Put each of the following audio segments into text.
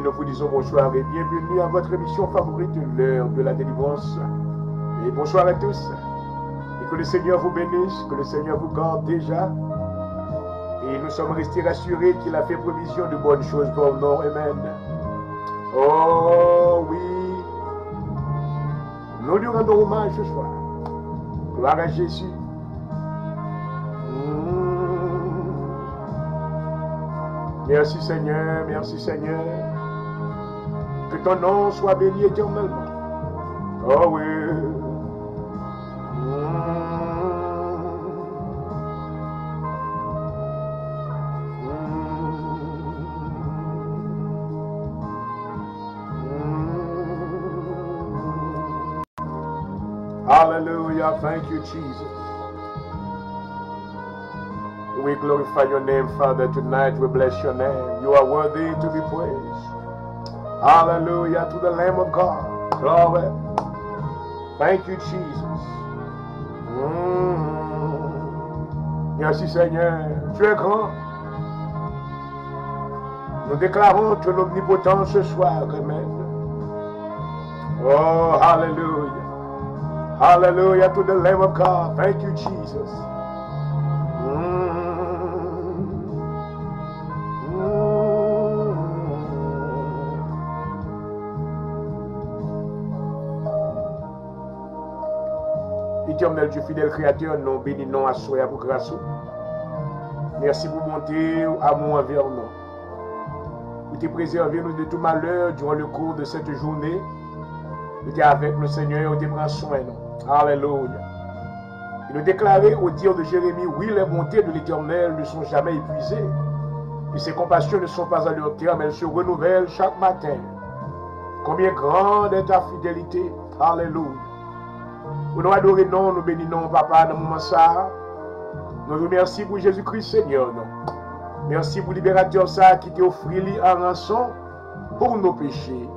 nous vous disons bonsoir et bienvenue à votre émission favorite, l'heure de la délivrance. Et bonsoir à tous. Et que le Seigneur vous bénisse, que le Seigneur vous garde déjà. Et nous sommes restés rassurés qu'il a fait provision de bonnes choses pour nous. Amen. Oh oui. Nous lui rendons hommage ce soir. Gloire à Jésus. Merci Seigneur, merci Seigneur. Que ton nom soit béni éternellement. Oh oui. Hallelujah. Thank you, Jesus. We glorify your name, Father. Tonight we bless your name. You are worthy to be praised. Hallelujah to the Lamb of God. Glory. Thank you, Jesus. Merci, Seigneur. Tu es grand. Nous déclarons ton omnipotence ce soir. Amen. Oh, hallelujah. Hallelujah to the Lamb of God. Thank you, Jesus. Éternel Dieu fidèle créateur, nous bénissons à soi pour grâce. Merci pour monter amour envers nous. Pour te préserver nous de tout malheur durant le cours de cette journée. Tu es avec nous, Seigneur, et tu prends soin de nous. Alléluia. Il nous déclarait au dire de Jérémie, oui, les bontés de l'Éternel ne sont jamais épuisées. Et ses compassions ne sont pas à leur terme, elles se renouvellent chaque matin. Combien grande est ta fidélité. Alléluia. Pour nous adorer, non, nous bénissons, Papa, dans le moment ça. Nous remercions pour Jésus-Christ, Seigneur. Non. Merci pour le libérateur ça qui t'a offert en rançon pour nos péchés,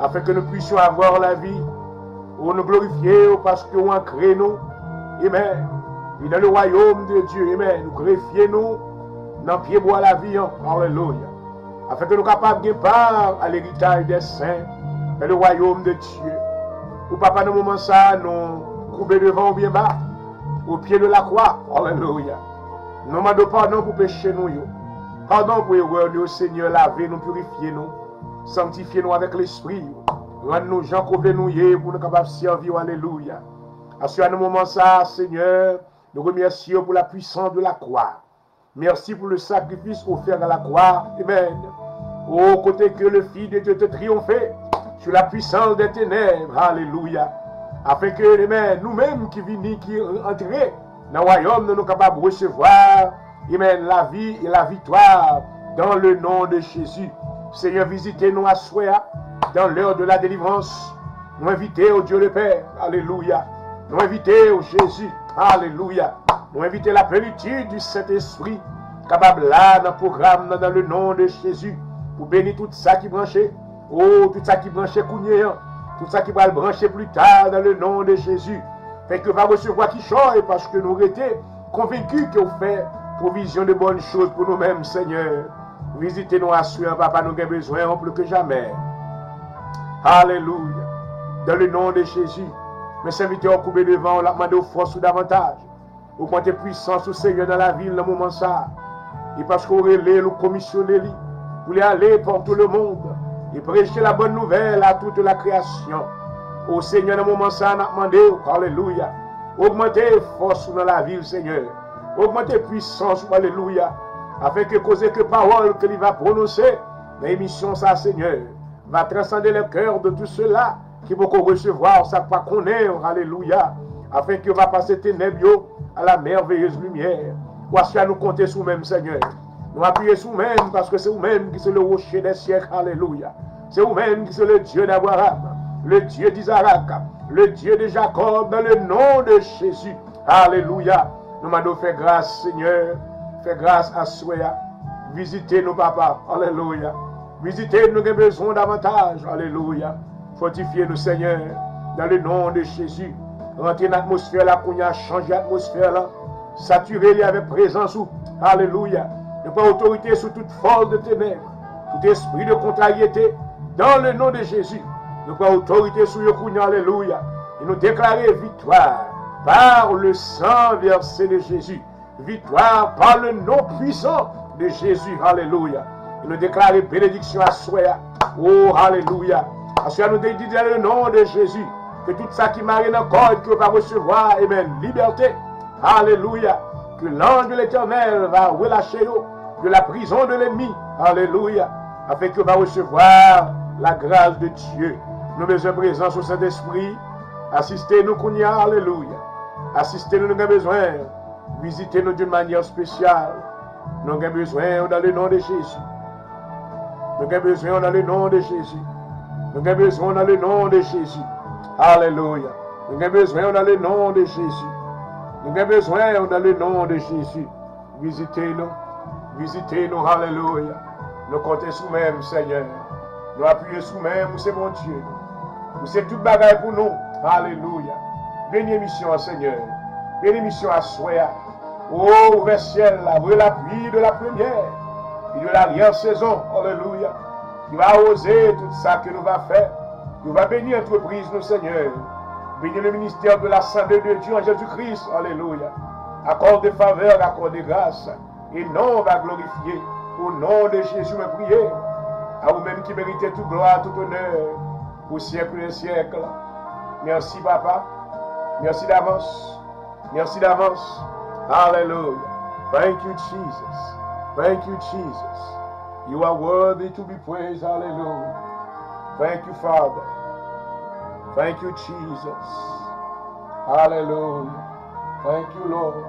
afin que nous puissions avoir la vie, pour nous glorifier, parce que nous ancrons nous. Amen. Et dans le royaume de Dieu, Amen. Nous greffions nous dans le pied bois la vie. Alléluia. Afin que nous soyons capables de part à l'héritage des saints dans le royaume de Dieu. Pour Papa, dans le moment ça, nous couper devant ou bien bas, au pied de la croix. Alléluia. Nous demandons pardon pour pécher nous. Pardon pour erreur, nous, Seigneur, laver, nous purifier nous, sanctifier nous avec l'esprit. Rendre-nous gens qu'on veut nous pour nous capables de servir. Alléluia. À ce moment ça, Seigneur, nous remercions pour la puissance de la croix. Merci pour le sacrifice offert à la croix. Amen. Au côté que le Fils de Dieu te triomphait sur la puissance des ténèbres. Alléluia. Afin que nous-mêmes qui venons, qui entrons dans le royaume, nous sommes capables de recevoir, amen, la vie et la victoire dans le nom de Jésus. Seigneur, visitez-nous à soi dans l'heure de la délivrance. Nous invitez au Dieu le Père. Alléluia. Nous invitez au Jésus. Alléluia. Nous invitez la plénitude du Saint-Esprit, capable là dans le programme, dans le nom de Jésus, pour bénir tout ça qui branchait. Oh, tout ça qui branchait Kounye, tout ça qui va le brancher plus tard dans le nom de Jésus. Fait que va recevoir qui change parce que nous étions convaincus que vous faites provision de bonnes choses pour nous-mêmes, Seigneur. Visitez-nous à soi, Papa, nous avons besoin plus que jamais. Alléluia. Dans le nom de Jésus, mes serviteurs coupés devant, on l'a demandé aux forces ou davantage. Augmentez puissance au Seigneur dans la ville, dans le moment ça. Et parce qu'on relève, nous commissionner, vous voulez aller pour tout le monde et prêcher la bonne nouvelle à toute la création. Au Seigneur, dans le moment ça, on a demandé, alléluia. Augmentez force dans la ville, Seigneur. Augmentez puissance, alléluia. Afin que causer que parole qu'il va prononcer, l'émission ça, Seigneur, va transcender le cœur de tous ceux-là qui vont recevoir ça pas connaître, alléluia. Afin que va passer ténèbres à la merveilleuse lumière. Voici à nous compter sur nous-mêmes, Seigneur. Nous appuyer sur nous-mêmes parce que c'est vous-même qui c'est le rocher des siècles, alléluia. C'est vous-même qui c'est le Dieu d'Abraham, le Dieu d'Isaac, le Dieu de Jacob, dans le nom de Jésus. Alléluia. Nous m'avons fait grâce, Seigneur. Fais grâce à soi. Visitez nos papas. Alléluia. Visitez nous avons besoin davantage. Alléluia. Fortifiez-nous, Seigneur. Dans le nom de Jésus. Rentrez dans l'atmosphère là, qu'on a changé l'atmosphère là. Saturez-les avec présence. Alléluia. Ne pas autorité sur toute force de ténèbres. Tout esprit de contrariété. Dans le nom de Jésus, nous prenons autorité sur le Kounia, alléluia. Et nous déclarons victoire par le sang versé de Jésus. Victoire par le nom puissant de Jésus, alléluia. Et nous déclarons bénédiction à soi. Oh, alléluia. À soi, nous disons dans le nom de Jésus que tout ça qui marine dans le corps, que va recevoir, amen, liberté. Alléluia. Que l'ange de l'Éternel va relâcher de la prison de l'ennemi. Alléluia. Afin que va recevoir la grâce de Dieu. Nous besoin de présence au Saint-Esprit. Assistez-nous, Kounia, alléluia. Assistez-nous, nous avons besoin. Visitez-nous d'une manière spéciale. Nous avons besoin dans le nom de Jésus. Nous avons besoin dans le nom de Jésus. Nous avons besoin dans le nom de Jésus. Alléluia. Nous avons besoin dans le nom de Jésus. Nous avons besoin dans le nom de Jésus. Visitez-nous. Visitez-nous. Alléluia. Nous comptons sous même, Seigneur. Nous appuyons sous même, c'est mon Dieu. C'est toute bagaille pour nous. Alléluia. Bénis mission, Seigneur. Bénis mission à soi. Oh, vers ciel, ouvre la pluie de la première et de l'arrière-saison. Alléluia. Qui va oser tout ça que nous va faire. Nous va bénir l'entreprise, nous, Seigneur. Bénis le ministère de l'Assemblée de Dieu en Jésus-Christ. Alléluia. Accorde des faveurs, accorde des grâces. Et non, on va glorifier. Au nom de Jésus, me prier. À vous-même qui méritez toute gloire, tout honneur, au siècle et siècle. Merci, Papa. Merci d'avance. Merci d'avance. Hallelujah. Thank you, Jesus. Thank you, Jesus. You are worthy to be praised. Hallelujah. Thank you, Father. Thank you, Jesus. Hallelujah. Thank you, Lord.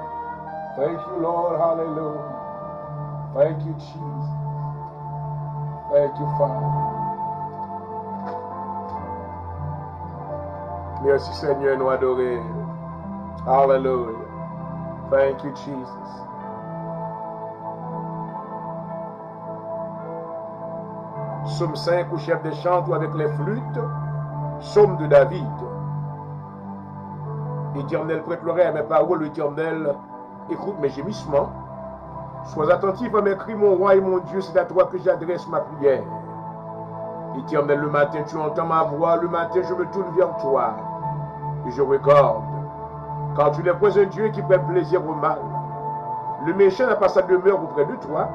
Thank you, Lord. Hallelujah. Thank you, Jesus. Thank you, Father. Merci, Seigneur, nous adorer. Hallelujah. Thank you, Jesus. Psaume 5 au chef des chants avec les flûtes. Psaume de David. L'Éternel prête l'oreille à mes paroles, l'Éternel écoute mes gémissements. Sois attentif à mes cris, mon roi et mon Dieu, c'est à toi que j'adresse ma prière. Éternel, le matin, tu entends ma voix, le matin, je me tourne vers toi et je regarde. Car tu n'es pas un Dieu qui prend plaisir au mal. Le méchant n'a pas sa demeure auprès de toi.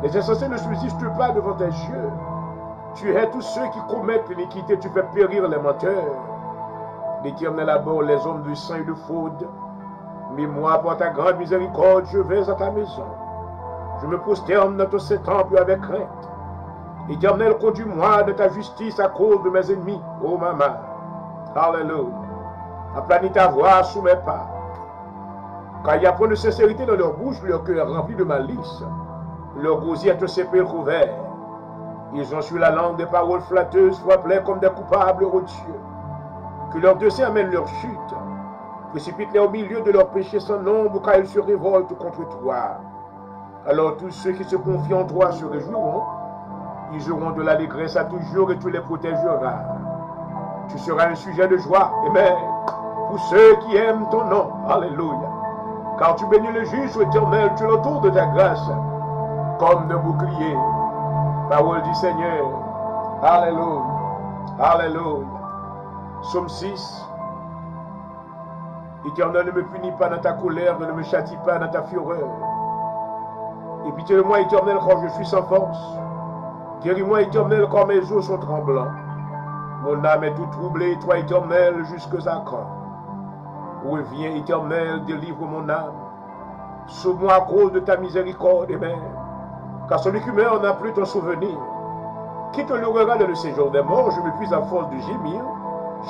Les insensés ne subsistent pas devant tes yeux. Tu hais tous ceux qui commettent l'iniquité, tu fais périr les menteurs. L'Éternel abhorre les hommes de sang et de fraude. Mais moi, par ta grande miséricorde, je vais à ta maison. Je me prosterne dans ton temple avec crainte. Éternel, conduis-moi de ta justice à cause de mes ennemis, ô maman. Alléluia. Aplanis ta voix sous mes pas. Car il y a point de sincérité dans leur bouche, leur cœur rempli de malice. Leur gosier est un sépulcre ouvert. Ils ont sur la langue des paroles flatteuses, frappent-les comme des coupables, ô Dieu. Que leurs desseins amènent leur chute. Précipite-les au milieu de leurs péchés sans nombre, car ils se révoltent contre toi. Alors tous ceux qui se confient en toi se réjouiront. Ils auront de l'allégresse à toujours et tu les protégeras. Tu seras un sujet de joie, amen, pour ceux qui aiment ton nom. Alléluia. Car tu bénis le juge éternel, tu l'entoures de ta grâce, comme de bouclier. Parole du Seigneur. Alléluia. Alléluia. Psaume 6. Éternel, ne me punis pas dans ta colère, ne me châtie pas dans ta fureur. Et pitié de moi, Éternel, quand je suis sans force. Guéris-moi, Éternel, quand mes os sont tremblants. Mon âme est tout troublée, toi, Éternel, jusque à quand? Reviens, Éternel, délivre mon âme. Sauve-moi à cause de ta miséricorde, amen. Car celui qui meurt n'a plus ton souvenir. Qui te louera dans le séjour des morts? Je me puis à force de gémir.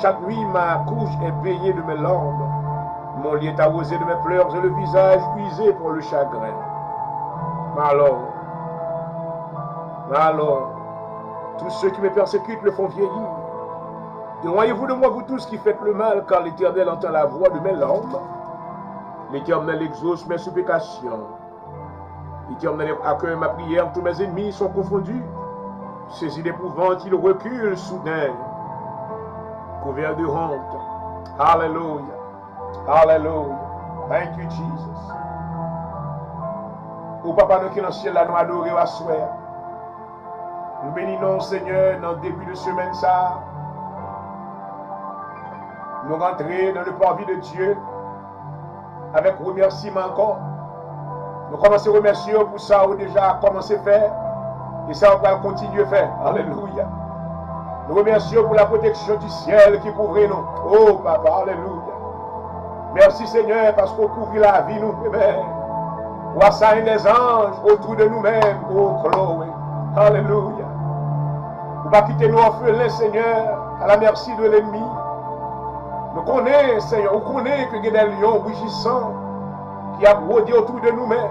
Chaque nuit, ma couche est baignée de mes larmes. Mon lit est arrosé de mes pleurs et le visage usé pour le chagrin. Alors, tous ceux qui me persécutent le font vieillir. Éloignez-vous de moi, vous tous qui faites le mal, car l'Éternel entend la voix de mes larmes. L'Éternel exauce mes supplications. L'Éternel accueille ma prière, tous mes ennemis sont confondus. Saisis d'épouvante, ils reculent soudain, couverts de honte. Alléluia. Alléluia. Thank you, Jesus. Au Papa, nous qui dans le ciel, là, nous adorons à soi. Nous bénissons, Seigneur, dans le début de semaine, ça. Nous rentrons dans le parvis de Dieu avec remerciement encore. Nous commençons à remercier pour ça, on a déjà commencé à faire. Et ça, on va continuer à faire. Alléluia. Nous remercions pour la protection du ciel qui couvre nous. Oh, Papa, alléluia. Merci, Seigneur, parce qu'on couvre la vie, nous. Amen. On assaille les anges autour de nous-mêmes. Oh, Chloé. Alléluia. Nous ne pas quitter nous orphelins, Seigneur, à la merci de l'ennemi. Nous connaissons, Seigneur, nous connaissons qu'il y a des lions rugissants qui a brodé autour de nous-mêmes.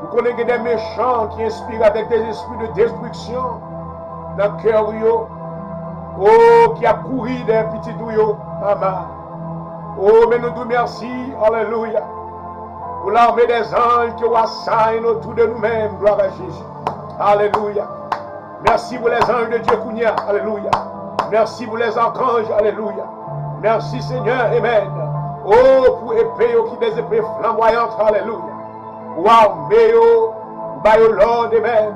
Nous connaissons qu'il y a des méchants qui inspirent avec des esprits de destruction dans le cœur. Oh, qui a couru des petits douillots, maman. Oh, mais nous te merci, alléluia, pour l'armée des anges qui assaillent autour de nous-mêmes, gloire à Jésus. Alléluia. Merci pour les anges de Dieu, Kounia, alléluia. Merci pour les archanges, alléluia. Merci Seigneur, amen. Oh, pour épée, qui des épées flamboyantes, alléluia. Wow, méo, bayo Lord, amen.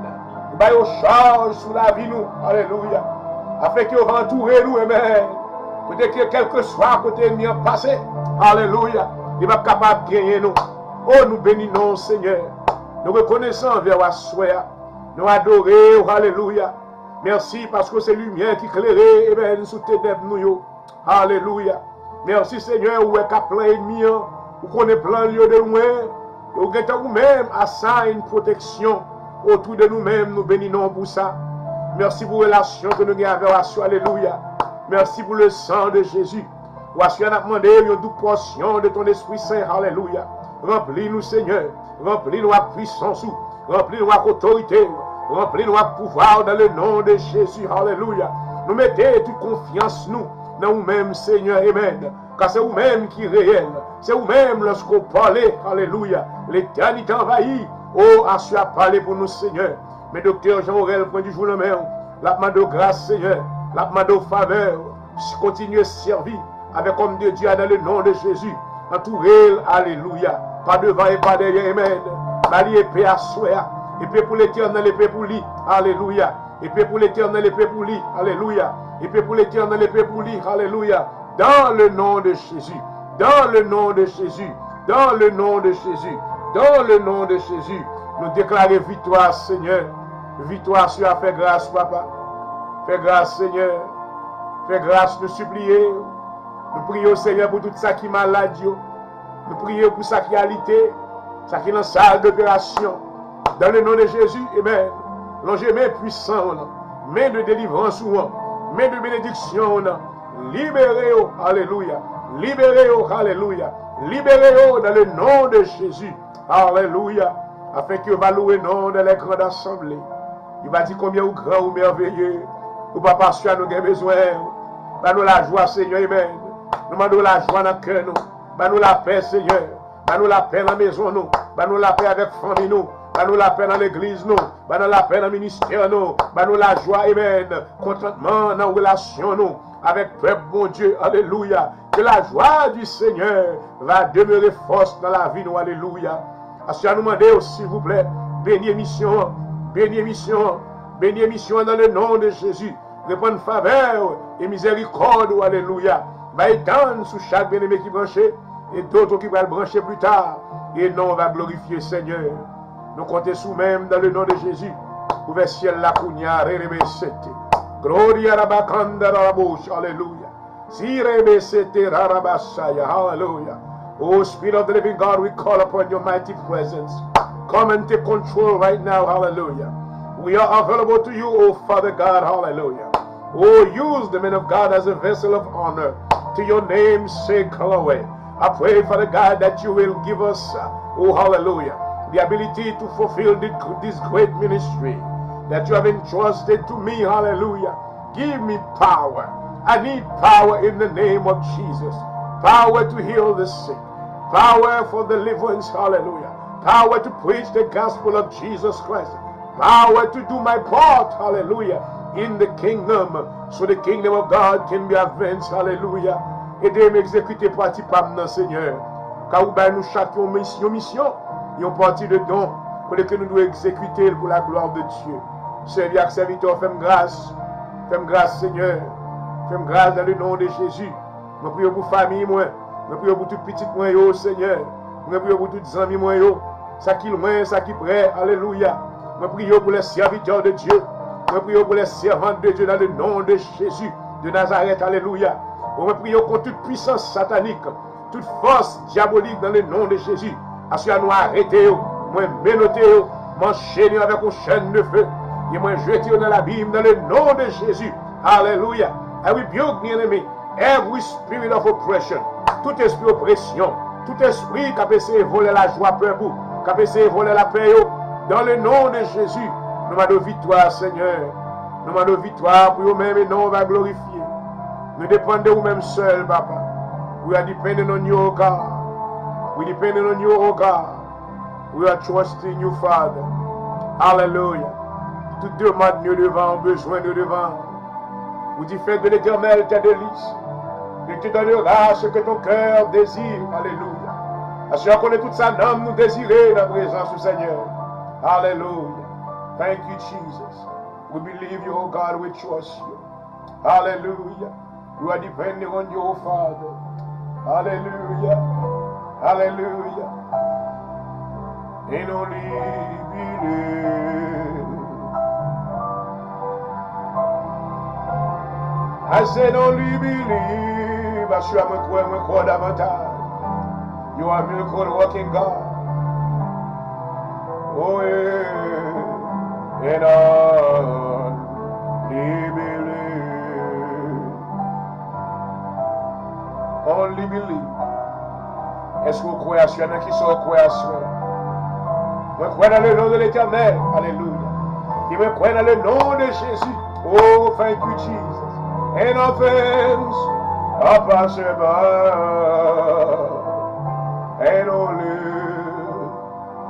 Bayo charge sous la vie, nous, alléluia. Afin qu'il va entourer nous, amen. Peut-être que quel que soit côté ennemi en passé, alléluia, il va capable de gagner nous. Oh, nous bénissons, Seigneur. Nous reconnaissons envers la soie. Nous adorons, alléluia. Merci parce que c'est lumière qui éclairait, amen, sous tes ténèbres, nous. Alléluia. Merci Seigneur, où est qu'à plein ennemi, où qu'on est plein lieu de loin, et où est nous-mêmes à ça une protection autour de nous-mêmes, nous bénissons pour ça. Merci pour la relation que nous avons avec vous, alléluia. Merci pour le sang de Jésus. Voici, on a demandé une douce portion de ton Esprit Saint, alléluia. Remplis-nous Seigneur, remplis-nous avec puissance, remplis-nous avec autorité, remplis-nous avec pouvoir dans le nom de Jésus, alléluia. Nous mettons toute confiance, nous, dans vous-même, Seigneur, amen. Car c'est vous-même qui est réel. C'est vous-même lorsqu'on parle, alléluia. L'éternité envahit. Oh, assu à parler pour nous, Seigneur. Mais docteur Jean-Aurel, point du jour le même, la demande de grâce, Seigneur. La demande de faveur. Continuez à servir avec homme de Dieu dans le nom de Jésus. Entouré, alléluia. Pas devant et pas derrière, amen. Mali épée à souhait. Épée pour l'éternel, épée pour lui. Alléluia. Épée pour l'éternel, épée pour lui. Alléluia. Épée pour l'éternel, épée pour lui. Alléluia. Dans le nom de Jésus. Dans le nom de Jésus. Dans le nom de Jésus. Dans le nom de Jésus. Nous déclarons victoire, Seigneur. Victoire sur la fait grâce, Papa. Fais grâce, Seigneur. Fais grâce, nous supplions. Nous prions, Seigneur, pour tout ça qui est malade. Nous prions pour ça qui est alité. Ça qui est dans la salle d'opération. Dans le nom de Jésus, amen. Longez main puissant, main de délivrance, main de bénédiction, libérez-vous, alléluia, libérez-vous, alléluia, libérez-vous dans le nom de Jésus, alléluia, afin qu'il va louer nom dans les grandes assemblées. Il va dire combien vous grand ou merveilleux, ou pas parce que nous avons besoin, nous la joie, Seigneur, amen. Nous demandons la joie dans le cœur, nous la paix, Seigneur, nous la paix dans la maison, nous la paix avec la famille, nous la paix dans l'église, nous la paix dans le ministère, nous la joie, amen, contentement dans la relation, nous, avec le peuple, bon Dieu, alléluia. Que la joie du Seigneur va demeurer force dans la vie, nous, alléluia. Parce que nous demandons, s'il vous plaît, bénis mission, bénis mission, bénis mission dans le nom de Jésus. Répondre faveur et miséricorde, alléluia. Va étendre sous chaque bien-aimé qui branchait et d'autres qui vont le brancher plus tard. Et non, on va glorifier Seigneur. Nous comptons sous même dans le nom de Jésus. Ouvert ciel la cugna, rebe sete. Gloria rabakanda rabush, alléluia. Si rebe sete rarabasaya, hallelujah. Oh Spirit of the living God, we call upon your mighty presence. Come and take control right now, hallelujah. We are available to you, oh Father God, hallelujah. Oh, use the man of God as a vessel of honor. To your name's sake, hallelujah. I pray, Father God, that you will give us, oh hallelujah, the ability to fulfill this great ministry that you have entrusted to me, hallelujah. Give me power. I need power in the name of Jesus. Power to heal the sick. Power for deliverance, hallelujah. Power to preach the gospel of Jesus Christ. Power to do my part, hallelujah, in the kingdom, so the kingdom of God can be advanced, hallelujah. Aidez-moi à exécuter participablement, Seigneur. Car nous chacun mission, une partie de don, pour que nous devons exécuter pour la gloire de Dieu. Servir serviteur, fais-moi grâce. Fais-moi grâce, Seigneur. Fais-moi grâce dans le nom de Jésus. Je prie pour la famille, moi. Je prie pour toute petite moi, Seigneur. Je prie pour toutes les amis, moi. Ça qui loin, ça qui près. Alléluia. Je prie pour les serviteurs de Dieu. Je prie pour les servantes de Dieu dans le nom de Jésus de Nazareth. Alléluia. Je prie contre toute puissance satanique, toute force diabolique dans le nom de Jésus. Assure-nous arrêter, moi menoter, m'enchaîner avec une chaîne de feu. Et moi jeter dans l'abîme dans le nom de Jésus. Alléluia. I rebuke the enemy. Every spirit of oppression. Tout esprit d'oppression. Tout esprit qui a essayé de voler la joie pour vous. Qui a essayé de voler la paix. Dans le nom de Jésus. Nous demandons victoire, Seigneur. Nous demandons victoire pour vous-même et non, on va glorifier. Nous dépendons de vous-même seul, Papa. We are depending on you, O God. We depend on you, O God. We are trusting you, Father. Hallelujah. Toute demande nous devant, besoin nous devant. Vous dites, fais de l'Éternel ta délice. Et tu donneras ce que ton cœur désire. Alléluia. Assure qu'on est toute sa âme nous désirer la présence du Seigneur. Hallelujah. Thank you, Jesus. We believe you, O God. We trust you. Hallelujah. We are depending on you, O Father. Hallelujah. Hallelujah. And only believe. I said only believe. I should have croire davantage. You are miracle working God. Oh yeah. And only believe. Only believe. Est-ce que vous croyez à ceux qui sont croyés à ceux? Vous croyez dans le nom de l'Éternel. Alléluia. Et vous croyez dans le nom de Jésus. Oh, thank you, Jesus. And offense are possible. And only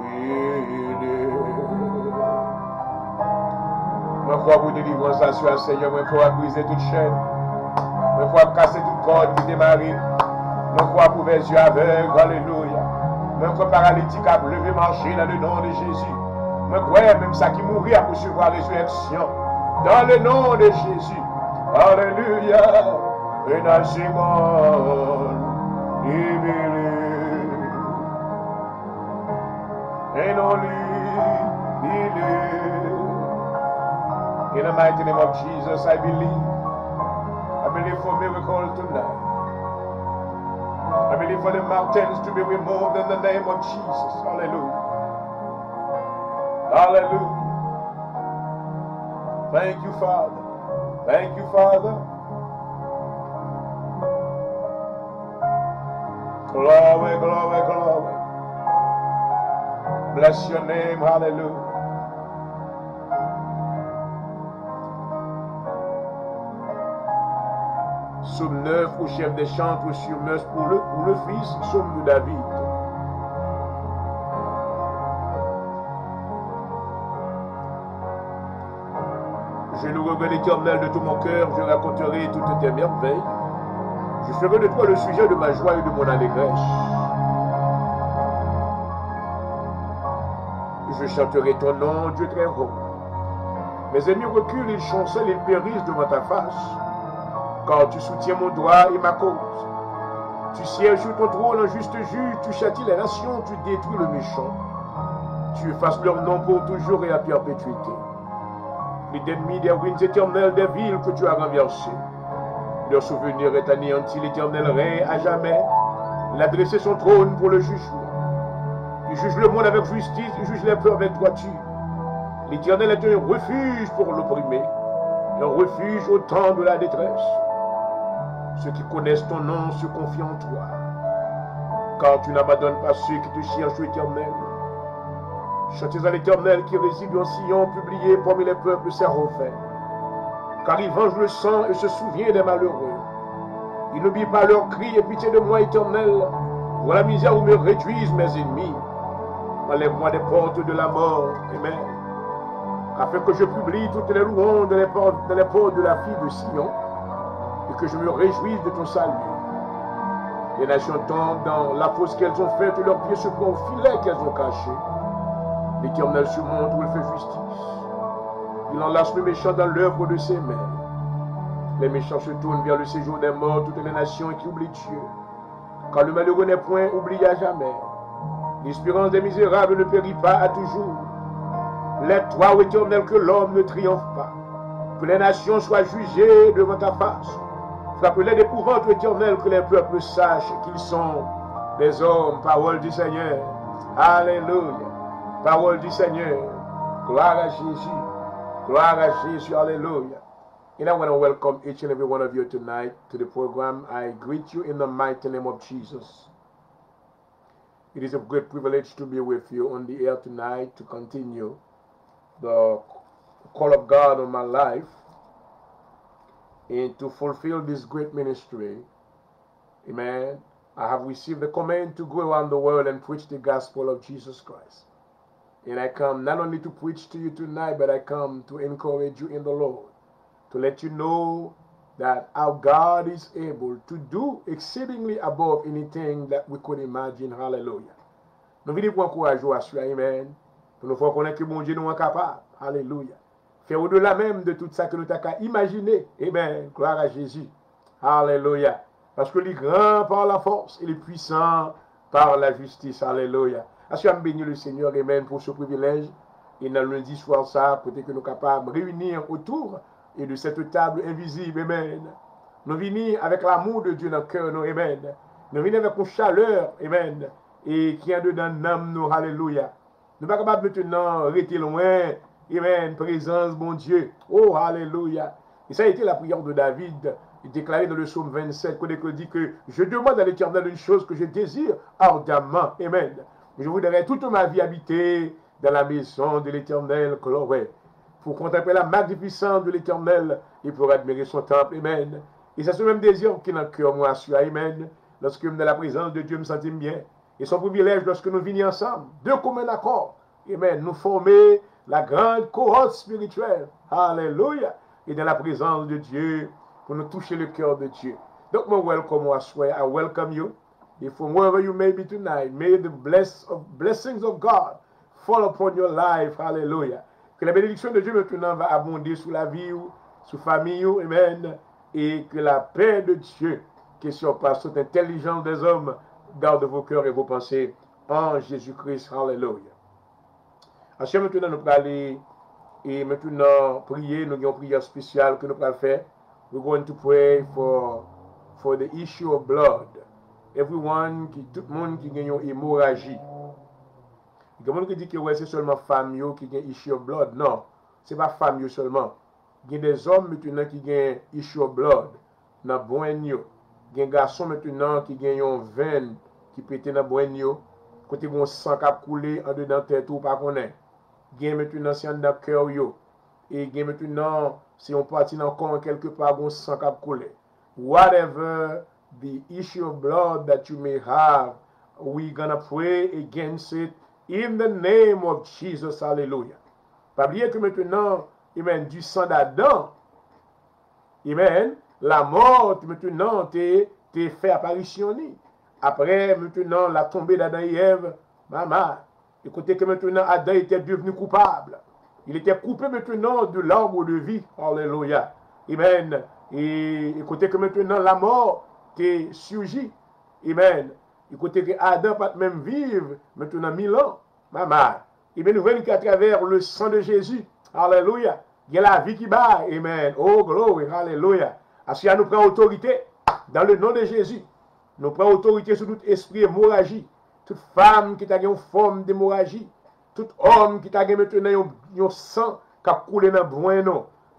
believe. Je crois pour délivrance à soi, Seigneur. Je crois briser toute chaîne. Je crois casser toute corde qui démarre. Je crois pour les yeux aveugles. Alléluia. Je crois paralytique à lever marcher dans le nom de Jésus. Je crois même ça qui mourit à recevoir la résurrection. Dans le nom de Jésus. Alléluia. And I sing on. And only believe. In the mighty name of Jesus, I believe. I believe for miracle tonight. I believe for the mountains to be removed in the name of Jesus. Hallelujah. Hallelujah. Thank you, Father. Thank you, Father. Glory, glory, glory. Bless your name. Hallelujah. Psaume 9 au chef des chantres sur 9 pour le fils, psaume de David. Je louerai l'Éternel de tout mon cœur, je raconterai toutes tes merveilles. Je ferai de toi le sujet de ma joie et de mon allégresse. Je chanterai ton nom, Dieu très haut. Mes ennemis reculent, ils chancellent, ils périssent devant ta face. Car tu soutiens mon droit et ma cause. Tu sièges sur ton trône en juste juge, tu châties les nations, tu détruis le méchant. Tu effaces leur nom pour toujours et à perpétuité. Les ennemis des ruines éternelles des villes que tu as renversées. Leur souvenir est anéanti, l'Éternel règne à jamais. Il a dressé son trône pour le jugement. Il juge le monde avec justice, il juge les peuples avec droiture. L'Éternel est un refuge pour l'opprimé, un refuge au temps de la détresse. Ceux qui connaissent ton nom se confient en toi, car tu n'abandonnes pas ceux qui te cherchent, l'Éternel. Chantez à l'Éternel qui réside en Sion, publié parmi les peuples ses refaits. Car il venge le sang et se souvient des malheureux. Il n'oublie pas leurs cris et pitié de moi, Éternel. Pour la misère où me réduisent mes ennemis. Enlève-moi des portes de la mort, Amen. Afin que je publie toutes les louanges dans les portes de la fille de Sion, et que je me réjouisse de ton salut. Les nations tombent dans la fosse qu'elles ont faite, leurs pieds se prennent au filet qu'elles ont caché. L'Éternel se montre où il fait justice. Il enlace le méchant dans l'œuvre de ses mains. Les méchants se tournent vers le séjour des morts, toutes les nations qui oublient Dieu. Quand le malheureux n'est point oublié à jamais, l'espérance des misérables ne périt pas à toujours. Lève-toi, ô Éternel, que l'homme ne triomphe pas, que les nations soient jugées devant ta face. Frappe-les d'épouvante, ô Éternel, que les peuples sachent qu'ils sont des hommes. Parole du Seigneur. Alléluia. Parole du Seigneur. Gloire à Jésus. Gloire à Jésus. Alléluia. And I want to welcome each and every one of you tonight to the program. I greet you in the mighty name of Jesus. It is a great privilege to be with you on the air tonight to continue the call of God on my life and to fulfill this great ministry. Amen. I have received the command to go around the world and preach the gospel of Jesus Christ. And I come not only to preach to you tonight, but I come to encourage you in the Lord, to let you know that our God is able to do exceedingly above anything that we could imagine. Hallelujah. Nous venons pour encourager à cela, amen. Pour nous faire connaître que mon Dieu nous est capable. Alléluia. Faire au-delà même de tout ça que nous avons qu'à imaginer. Amen. Gloire à Jésus. Alléluia. Parce que il est grand par la force, il est puissant par la justice. Alléluia. Est-ce qu'on bénit le Seigneur, amen, pour ce privilège. Et dans le lundi soir, ça, peut-être que nous sommes capables de réunir autour et de cette table invisible, amen. Nous venons avec l'amour de Dieu dans le cœur, nous, amen. Nous venons avec une chaleur, amen, et qui est dedans l'âme, nous, alléluia. Nous ne sommes pas capables maintenant de rester loin, amen, présence, bon Dieu, oh, alléluia. Et ça a été la prière de David, déclaré dans le psaume 27, qu'on dit que je demande à l'Éternel une chose que je désire ardemment, amen. Je voudrais toute ma vie habiter dans la maison de l'Éternel, gloire, pour contempler la magnificence de l'Éternel et pour admirer son temple, amen. Et c'est ce même désir qui est dans le cœur, moi, amen. Lorsque dans la présence de Dieu, me sentis bien. Et son privilège, lorsque nous venons ensemble, de commun accord, amen, nous former la grande cohorte spirituelle, alléluia, et dans la présence de Dieu, pour nous toucher le cœur de Dieu. Donc, moi, I welcome you. And from wherever you may be tonight, may the blessings of God fall upon your life. Hallelujah. Que la bénédiction de Dieu maintenant va abonder sur la vie, sur la famille, amen. Et que la paix de Dieu, qui surpasse toute intelligence des hommes, garde vos cœurs et vos pensées en Jésus-Christ. Hallelujah. Ensuite, maintenant, nous allons aller et maintenant prier. Nous avons une prière spéciale que nous allons faire. We're going to pray for the issue of blood. Everyone, tout le monde qui a une hémorragie. Il y a des gens qui disent que ouais, c'est seulement femmes qui ont une issue of blood. Non, ce n'est pas femmes seulement. Il y a des hommes maintenant qui ont une issue of blood dans le boin. Il y a des garçons maintenant qui ont une veine qui pète dans le boin. Côté bon sang qui a coulé en dedans de tête ou pas connaît. Il y a maintenant c'est dans le cœur. Et il y a maintenant, si on partit dans le corps quelque part, bon sang qui a coulé. Whatever the issue of blood that you may have, we're gonna pray against it in the name of Jesus. Hallelujah. Pas oublier que maintenant, amen, du sang d'Adam, amen, la mort maintenant t'est fait apparition. Après maintenant la tombée d'Adam et Ève, maman, écoutez que maintenant Adam était devenu coupable. Il était coupé maintenant de l'arbre de vie. Alléluia. Amen. Et écoutez que maintenant la mort t'est surgie. Amen. Écoutez que Adam pas même vivre maintenant 1000 ans. Maman. Et bien nous voyons qu'à travers le sang de Jésus, alléluia, il y a la vie qui bat. Amen. Oh, glory. Alléluia. Ainsi, nous prenons autorité dans le nom de Jésus. Nous prenons autorité sur tout esprit hémorragie. Toute femme qui a une forme d'hémorragie. Tout homme qui a maintenant un sang qui a coulé dans le brouin,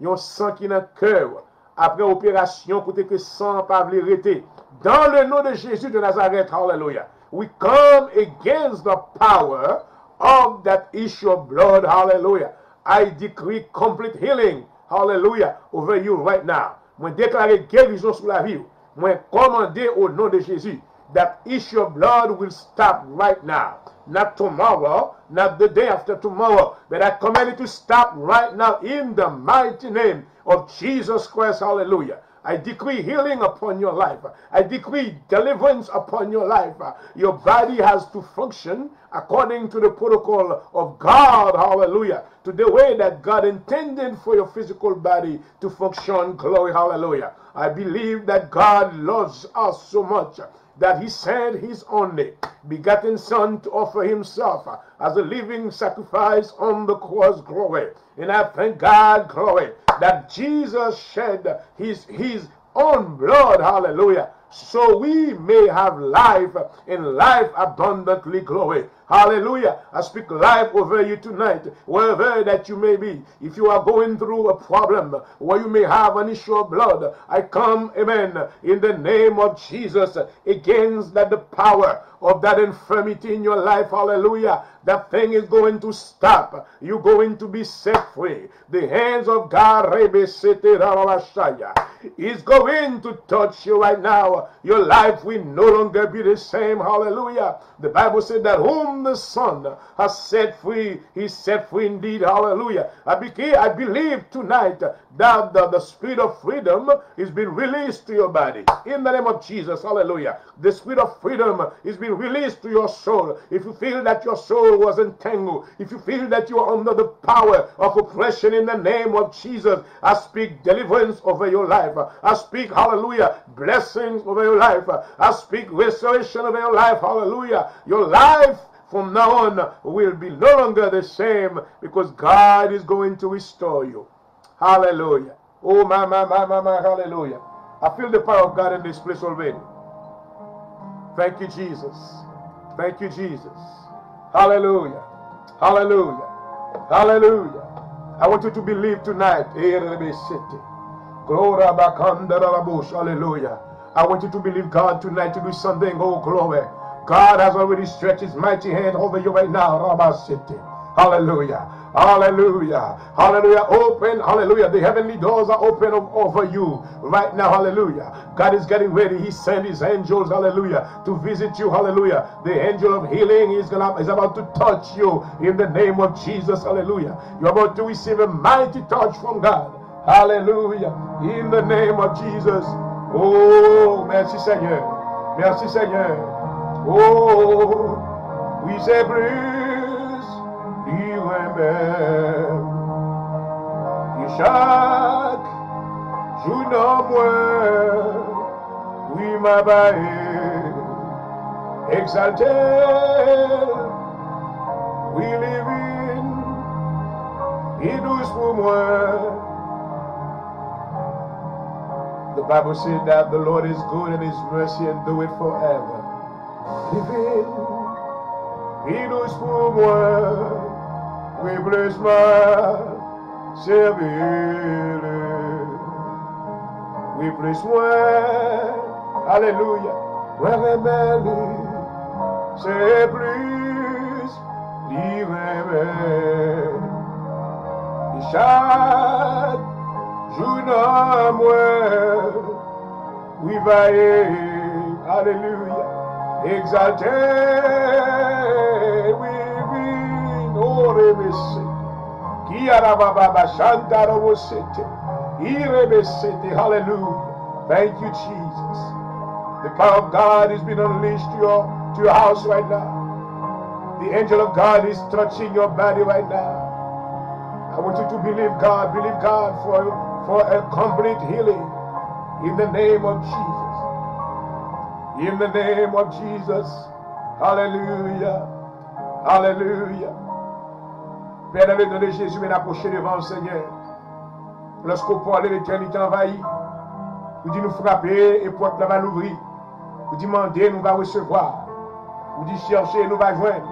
un sang qui est dans le cœur. Après opération, côté que sang pas arrêter. Dans le nom de Jésus de Nazareth, hallelujah. We come against the power of that issue of blood, hallelujah. I decree complete healing, hallelujah, over you right now. Moi déclarer guérison sur la vie. Moi commander au nom de Jésus. That issue of blood will stop right now. Not tomorrow, not the day after tomorrow, but I command it to stop right now in the mighty name of Jesus Christ. Hallelujah. I decree healing upon your life. I decree deliverance upon your life. Your body has to function according to the protocol of God. Hallelujah. To the way that God intended for your physical body to function. Glory. Hallelujah. I believe that God loves us so much that he sent his only begotten Son to offer himself as a living sacrifice on the cross. Glory. And I thank God, glory, that Jesus shed his own blood, hallelujah, so we may have life and life abundantly. Glory. Hallelujah. I speak life over you tonight, wherever that you may be. If you are going through a problem where you may have an issue of blood, I come, amen, in the name of Jesus against that the power of that infirmity in your life. Hallelujah. That thing is going to stop. You're going to be set free. The hands of God is going to touch you right now. Your life will no longer be the same. Hallelujah. The Bible said that whom the Son has set free, he set free indeed. Hallelujah. I believe tonight that the spirit of freedom is being released to your body. In the name of Jesus. Hallelujah. The spirit of freedom is being released to your soul. If you feel that your soul was entangled, if you feel that you are under the power of oppression, in the name of Jesus, I speak deliverance over your life. I speak, hallelujah, blessings over your life. I speak restoration over your life. Hallelujah. Your life from now on will be no longer the same, because God is going to restore you. Hallelujah. Oh, my, hallelujah. I feel the power of God in this place already. Thank you, Jesus. Thank you, Jesus. Hallelujah. Hallelujah. Hallelujah. I want you to believe tonight. Hallelujah. I want you to believe God tonight to do something. Oh, glory. God has already stretched his mighty hand over you right now. Hallelujah. Hallelujah. Hallelujah. Open. Hallelujah. The heavenly doors are open over you right now. Hallelujah. God is getting ready. He sent his angels, hallelujah, to visit you. Hallelujah. The angel of healing is about to touch you in the name of Jesus. Hallelujah. You're about to receive a mighty touch from God. Hallelujah. In the name of Jesus. Oh, merci Seigneur. Merci Seigneur. Oh, oui, c'est plus lui-même. Et chaque jour non moins, oui, ma baie, exalté, oui, living, et douce pour moi. The Bible said that the Lord is good and his mercy endureth forever. Living, et douce pour moi, oui, blesse-moi, servir-le. Oui, blesse-moi, alléluia, ouais, rebelle, c'est plus, l'irrévère. Et chaque jour non moins, oui, vaillé, alléluia, exalté, oui, oui, oh, révessé, qui a la baba, chanta, rebossété, irrebessé, hallelujah. Thank you, Jesus. The power of God is being unleashed to your house right now. The angel of God is touching your body right now. I want you to believe God for a complete healing in the name of Jesus. In the name of Jesus. Hallelujah. Hallelujah. Père, dans le nom de Jésus, viens approcher devant le Seigneur. Lorsqu'au parler, l'éternité envahit. Vous dites nous frapper et porte va l'ouvrir. Vous demandez, nous va recevoir. Vous dites chercher, nous va joindre.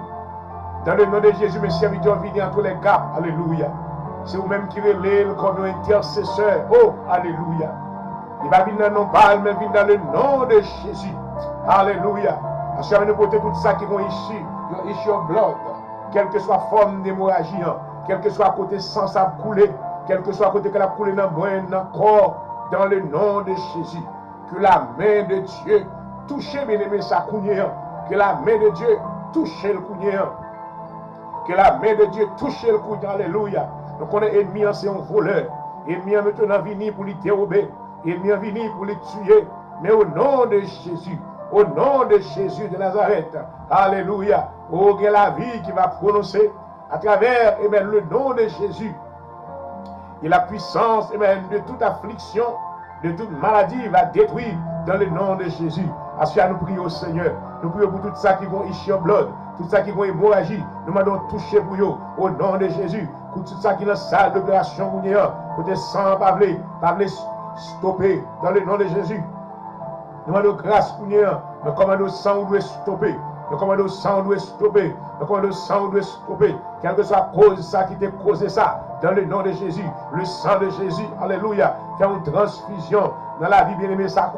Dans le nom de Jésus, mes serviteurs viennent dans tous les cas. Alléluia. C'est vous-même qui relève comme un intercesseur. Oh, alléluia. Il va venir dans nos balles, mais vient dans le nom de Jésus. Alléluia. Parce que nous portons tout ça qui vont ici. Ici au blood. Quelle que soit la forme d'hémorragie, quel que soit à côté sang ça couler, quel que soit à côté que la couler dans le bras, dans le corps, dans le nom de Jésus. Que la main de Dieu touche, bien aimé, sa cougnée. Que la main de Dieu touche le cougnée. Que la main de Dieu touche le cougnée. Alléluia. Donc on est ennemi, c'est un voleur. Ennemi maintenant venu pour lui dérober. Il vient venir pour les tuer. Mais au nom de Jésus, au nom de Jésus de Nazareth, alléluia, oh, que la vie qui va prononcer à travers le nom de Jésus. Et la puissance de toute affliction, de toute maladie va détruire dans le nom de Jésus. Assis nous prions au Seigneur. Nous prions pour tout ça qui vont ici au blood, tout ça qui vont hémorragie. Nous demandons toucher pour eux au nom de Jésus. Pour tout ça qui est dans la salle d'opération, pour des sangs pas stopper dans le nom de Jésus. Nous demandons grâce pour nous. Nous commandons sang doit stopper. Nous commandons sang doit stopper. Nous commandons sang doit stopper. Quelle que soit la cause ça qui t'a causé ça, dans le nom de Jésus, le sang de Jésus, alléluia, fait une transfusion dans la vie bien-aimée, ça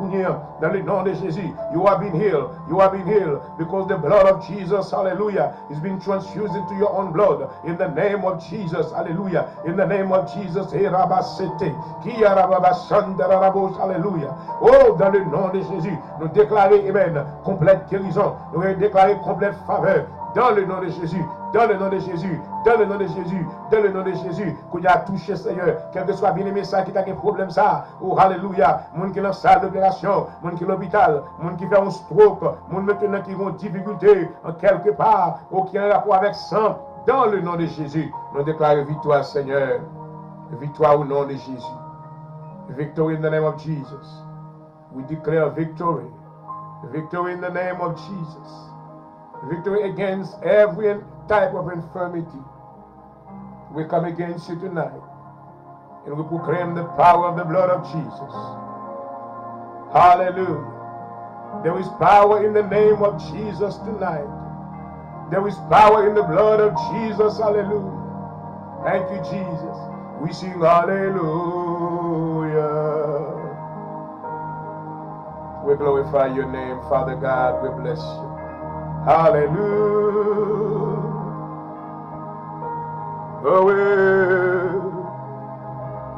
dans le nom de Jésus. You have been healed. You have been healed because the blood of Jesus, hallelujah, is being transfused into your own blood. In the name of Jesus, hallelujah. In the name of Jesus, hallelujah. Oh, dans le nom de Jésus, nous déclarons, amen, complète guérison. Nous déclarons complète faveur. Dans le nom de Jésus, dans le nom de Jésus, dans le nom de Jésus, dans le nom de Jésus, qu'on a touché, Seigneur, quel que soit bien-aimé ça qui t'a un problème ça, oh alléluia, moun qui est dans la salle d'opération, moun qui est à l'hôpital, moun qui fait un stroke, moun maintenant qui ont difficulté en quelque part, ou qui a un rapport avec sang, dans le nom de Jésus, nous déclarons victoire, Seigneur, victoire au nom de Jésus, victory in the name of Jesus, we declare victory, victory in the name of Jesus. Victory against every type of infirmity. We come against you tonight. And we proclaim the power of the blood of Jesus. Hallelujah. There is power in the name of Jesus tonight. There is power in the blood of Jesus. Hallelujah. Thank you, Jesus. We sing hallelujah. We glorify your name, Father God. We bless you. Hallelujah. Oh,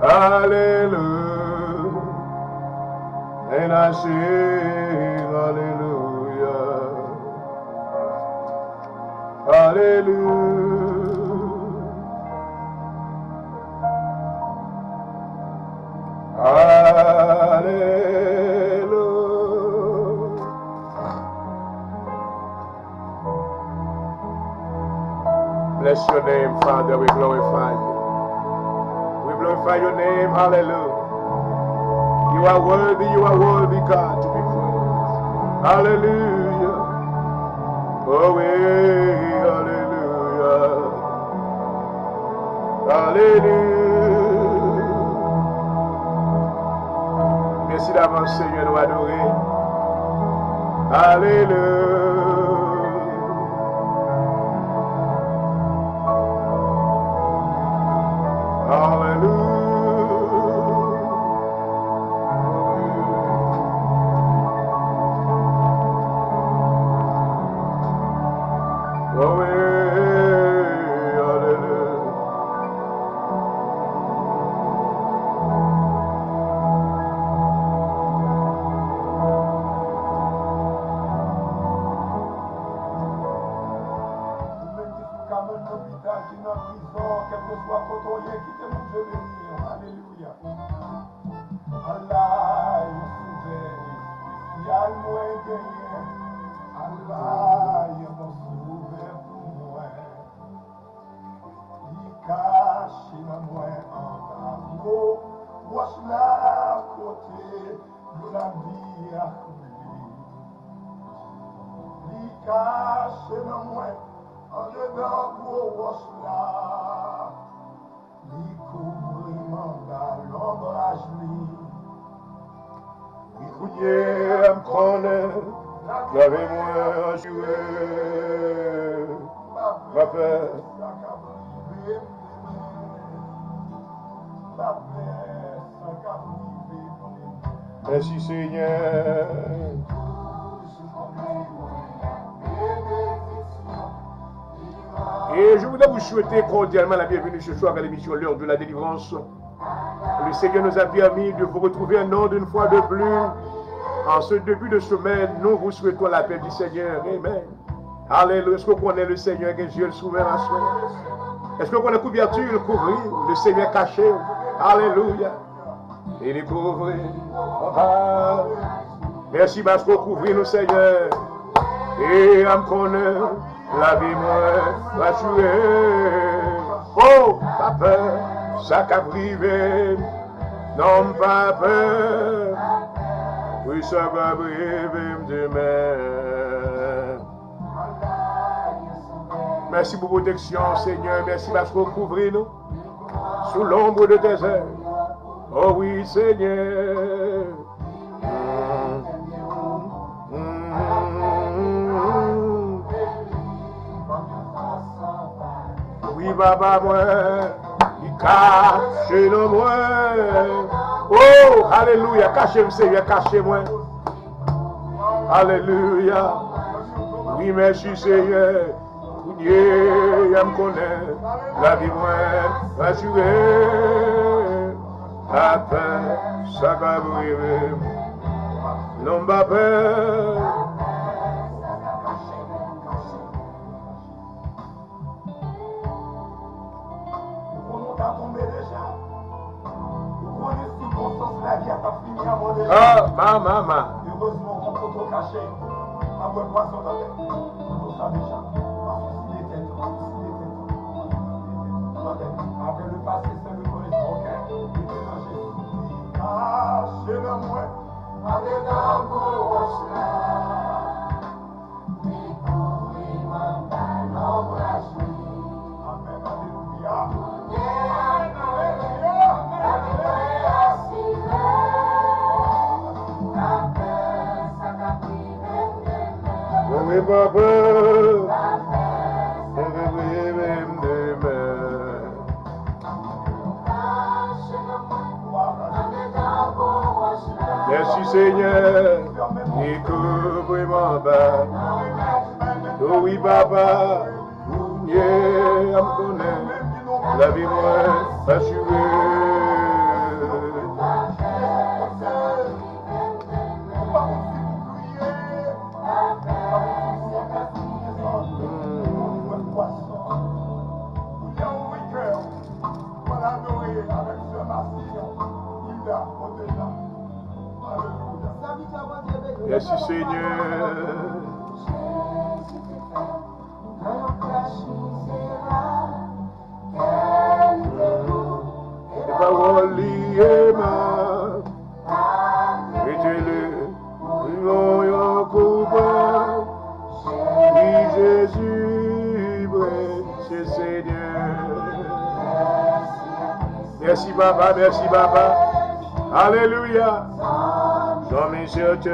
hallelujah. And I sing hallelujah. Hallelujah. Hallelujah. Bless your name, Father. We glorify you. We glorify your name. Hallelujah. You are worthy, God, to be praised. Hallelujah. Oh, hallelujah. Hallelujah. Merci d'avance, Seigneur, nous adorer. Hallelujah. Merci Seigneur. Et je voudrais vous souhaiter cordialement la bienvenue ce soir à l'émission L'heure de la délivrance. Le Seigneur nous a permis de vous retrouver un an d'une fois de plus. En ce début de semaine, nous vous souhaitons la paix du Seigneur. Amen. Alléluia. Est-ce qu'on connaît le Seigneur que Dieu le souverain à soi? Est-ce qu'on connaît la couverture, le couvrir, le Seigneur caché? Alléluia. et découvrir. Papa, merci parce qu'on couvre nous, Seigneur. Et à me connaître, la vie moi rassurée. Oh, pas peur, ça qu'a privé. Non, pas peur. Oui, ça va priver demain. Merci pour protection, Seigneur. Merci parce qu'on couvre nous sous l'ombre de tes ailes. Oh oui, Seigneur. Oui, papa, moi, il cache nos moi. Oh, alléluia, cachez-moi, Seigneur, cachez-moi. Alléluia. Oui, merci, Seigneur. Dieu, me connaît. La vie, moi, rassurée. Papa, ça va brûler. Non, papa. Ah, maman. Heureusement qu'on peut te cacher. À quoi poisson dans l'air. On ça déjà. Parce que s'il était temps. Après le passé, c'est le connaître. Ok. Il était dans Jésus. Ah, chez le moi. Allez dans le roche là. Découvrir mon bain ombrage. Amen. Alléluia. Oui, papa. Merci Seigneur, découvre mon bas. Oh oui, papa, yeah, à me connaître, la vie moi assurée. Merci Seigneur. Les paroles liées mettez-le, nous coupable. Oui, Jésus, précieux Seigneur. Merci Papa, merci Papa. Alléluia. J'en ai cherché,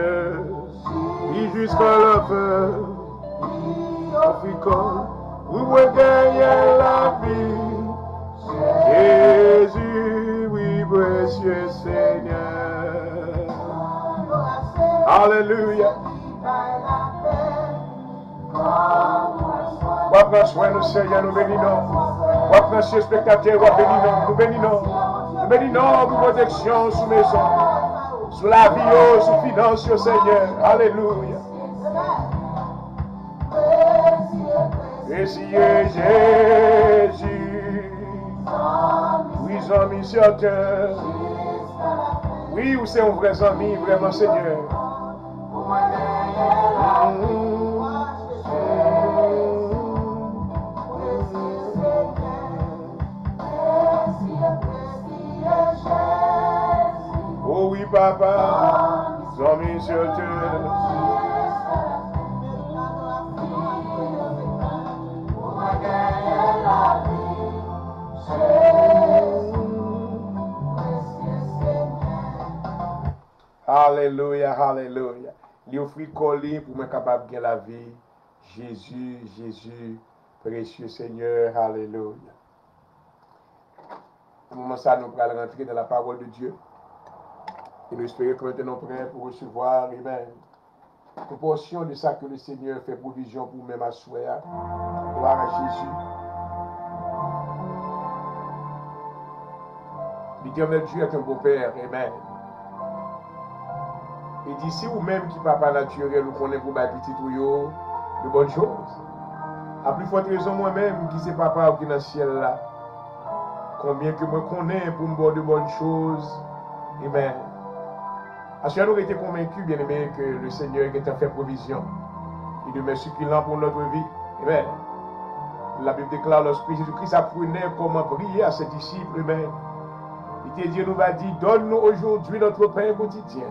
et jusqu'à la fin, Africain, vous pouvez gagner la vie. Jésus, oui, précieux Seigneur. Alléluia. On prend soin de Seigneur, nous bénissons. On prend soin spectateurs, nous bénissons. Nous bénissons pour protection sous maison. Sous la vie, sous finance, Seigneur. Alléluia. Jésus, Jésus. Oui, amis sur terre. Oui, vous c'est un vrai ami, vraiment, Seigneur. Oh oui, papa, amis sur terre. Alléluia, alléluia. Il offre colis pour me capable de la vie. Jésus, Jésus, précieux Seigneur, alléluia. Au moment ça, nous allons rentrer dans la parole de Dieu. Et nous espérons que nous sommes prêts pour recevoir, amen, une portion de ça que le Seigneur fait provision pour même à soi. Gloire à Jésus. L'Éternel Dieu est un beau Père, amen. Et d'ici ou même qui papa naturel, nous connaissons pour ma petite ou de bonnes choses. À plus forte raison, moi-même, qui c'est papa qui est dans le ciel là. Combien que moi connais pour me boire de bonnes choses, Amen. Parce que nous avons été convaincus, bien aimés, que le Seigneur est en fait provision. Il demeure succulent pour notre vie. Amen. La Bible déclare lorsque Jésus-Christ apprenait comment prier à ses disciples. Amen. Dieu nous va dire, donne-nous aujourd'hui notre pain quotidien.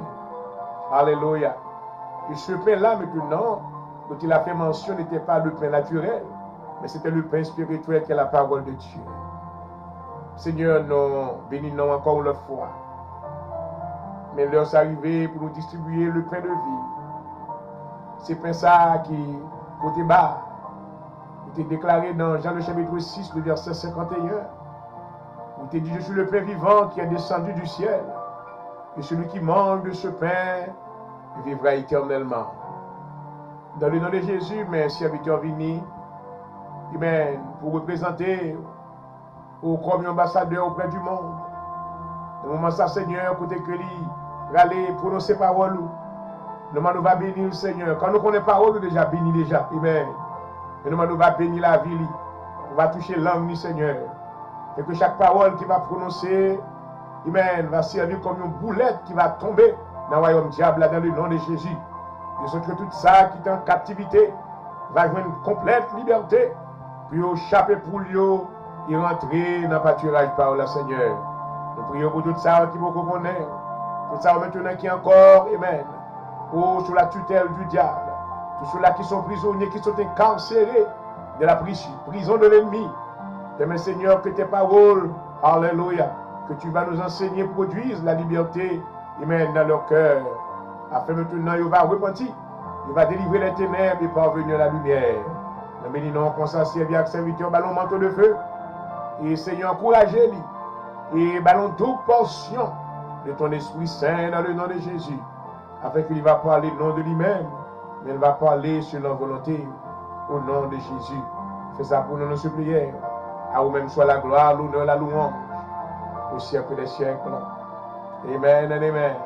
Alléluia. Et ce pain-là, maintenant, dont il a fait mention, n'était pas le pain naturel, mais c'était le pain spirituel qui est la parole de Dieu. Seigneur, nous bénissons encore une fois. Mais l'heure s'est arrivée pour nous distribuer le pain de vie. C'est pain ça qui, côté bas, était déclaré dans Jean le chapitre 6, le verset 51. Où il dit, je suis le pain vivant qui est descendu du ciel. Et celui qui mange de ce pain vivra éternellement. Dans le nom de Jésus, mes serviteurs venus, amen, pour représenter comme ambassadeur auprès du monde. Dans le moment ça, Seigneur, côté que lui, aller prononcer parole. Nous va bénir le Seigneur. Quand nous connaissons parole, nous déjà béni déjà. Amen. Et nous va bénir la vie. On va toucher l'angle du Seigneur. Et que chaque parole qui va prononcer, amen, va servir comme une boulette qui va tomber dans le royaume diable, dans le nom de Jésus. De sorte que tout ça qui est en captivité va jouer une complète liberté, puis échapper pour lui et rentrer dans le pâturage par le Seigneur. Nous prions pour tout ça qui vous connaît, tout ça maintenant qui est encore, amen, sous la tutelle du diable, tous ceux-là qui sont prisonniers, qui sont incarcérés de la prison de l'ennemi. Amen, Seigneur, que tes paroles, alléluia, que tu vas nous enseigner, produisent la liberté, amen, dans leur cœur. Afin maintenant, il va repentir, il va délivrer les ténèbres et parvenir à la lumière. Nous bénissons comme ça, servir avec serviteur, ballon manteau de feu. Et Seigneur, encouragez-les. Et ballon toute portion de ton Esprit Saint dans le nom de Jésus. Afin qu'il va parler non de lui-même, mais il va parler sur notre volonté au nom de Jésus. Fais ça pour nous, nos prières. À vous-même soit la gloire, l'honneur, la louange, au siècle des siècles. Amen and amen.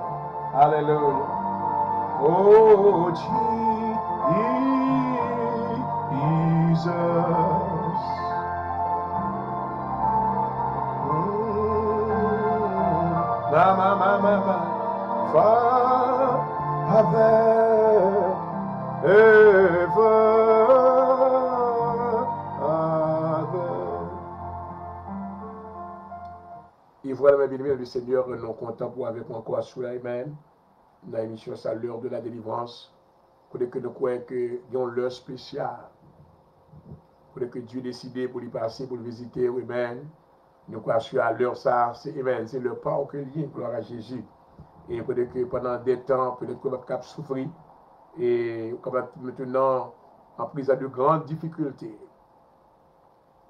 Alléluia. Oh, Jesus. Mama, Father, Et voilà, mes bien-aimés, le Seigneur, nous contemplons avec moi encore sur Amen. Dans l'émission, c'est l'heure de la délivrance. Pour que nous croyons que nous avons l'heure spéciale. Pour que Dieu décide pour y passer, pour le visiter, Amen. Nous croyons sur l'heure, ça, c'est Amen. C'est le pas auquel lien, gloire à Jésus. Et peut-être que pendant des temps, peut-être qu'on va souffrir. Et qu'on va maintenant en prise à de grandes difficultés.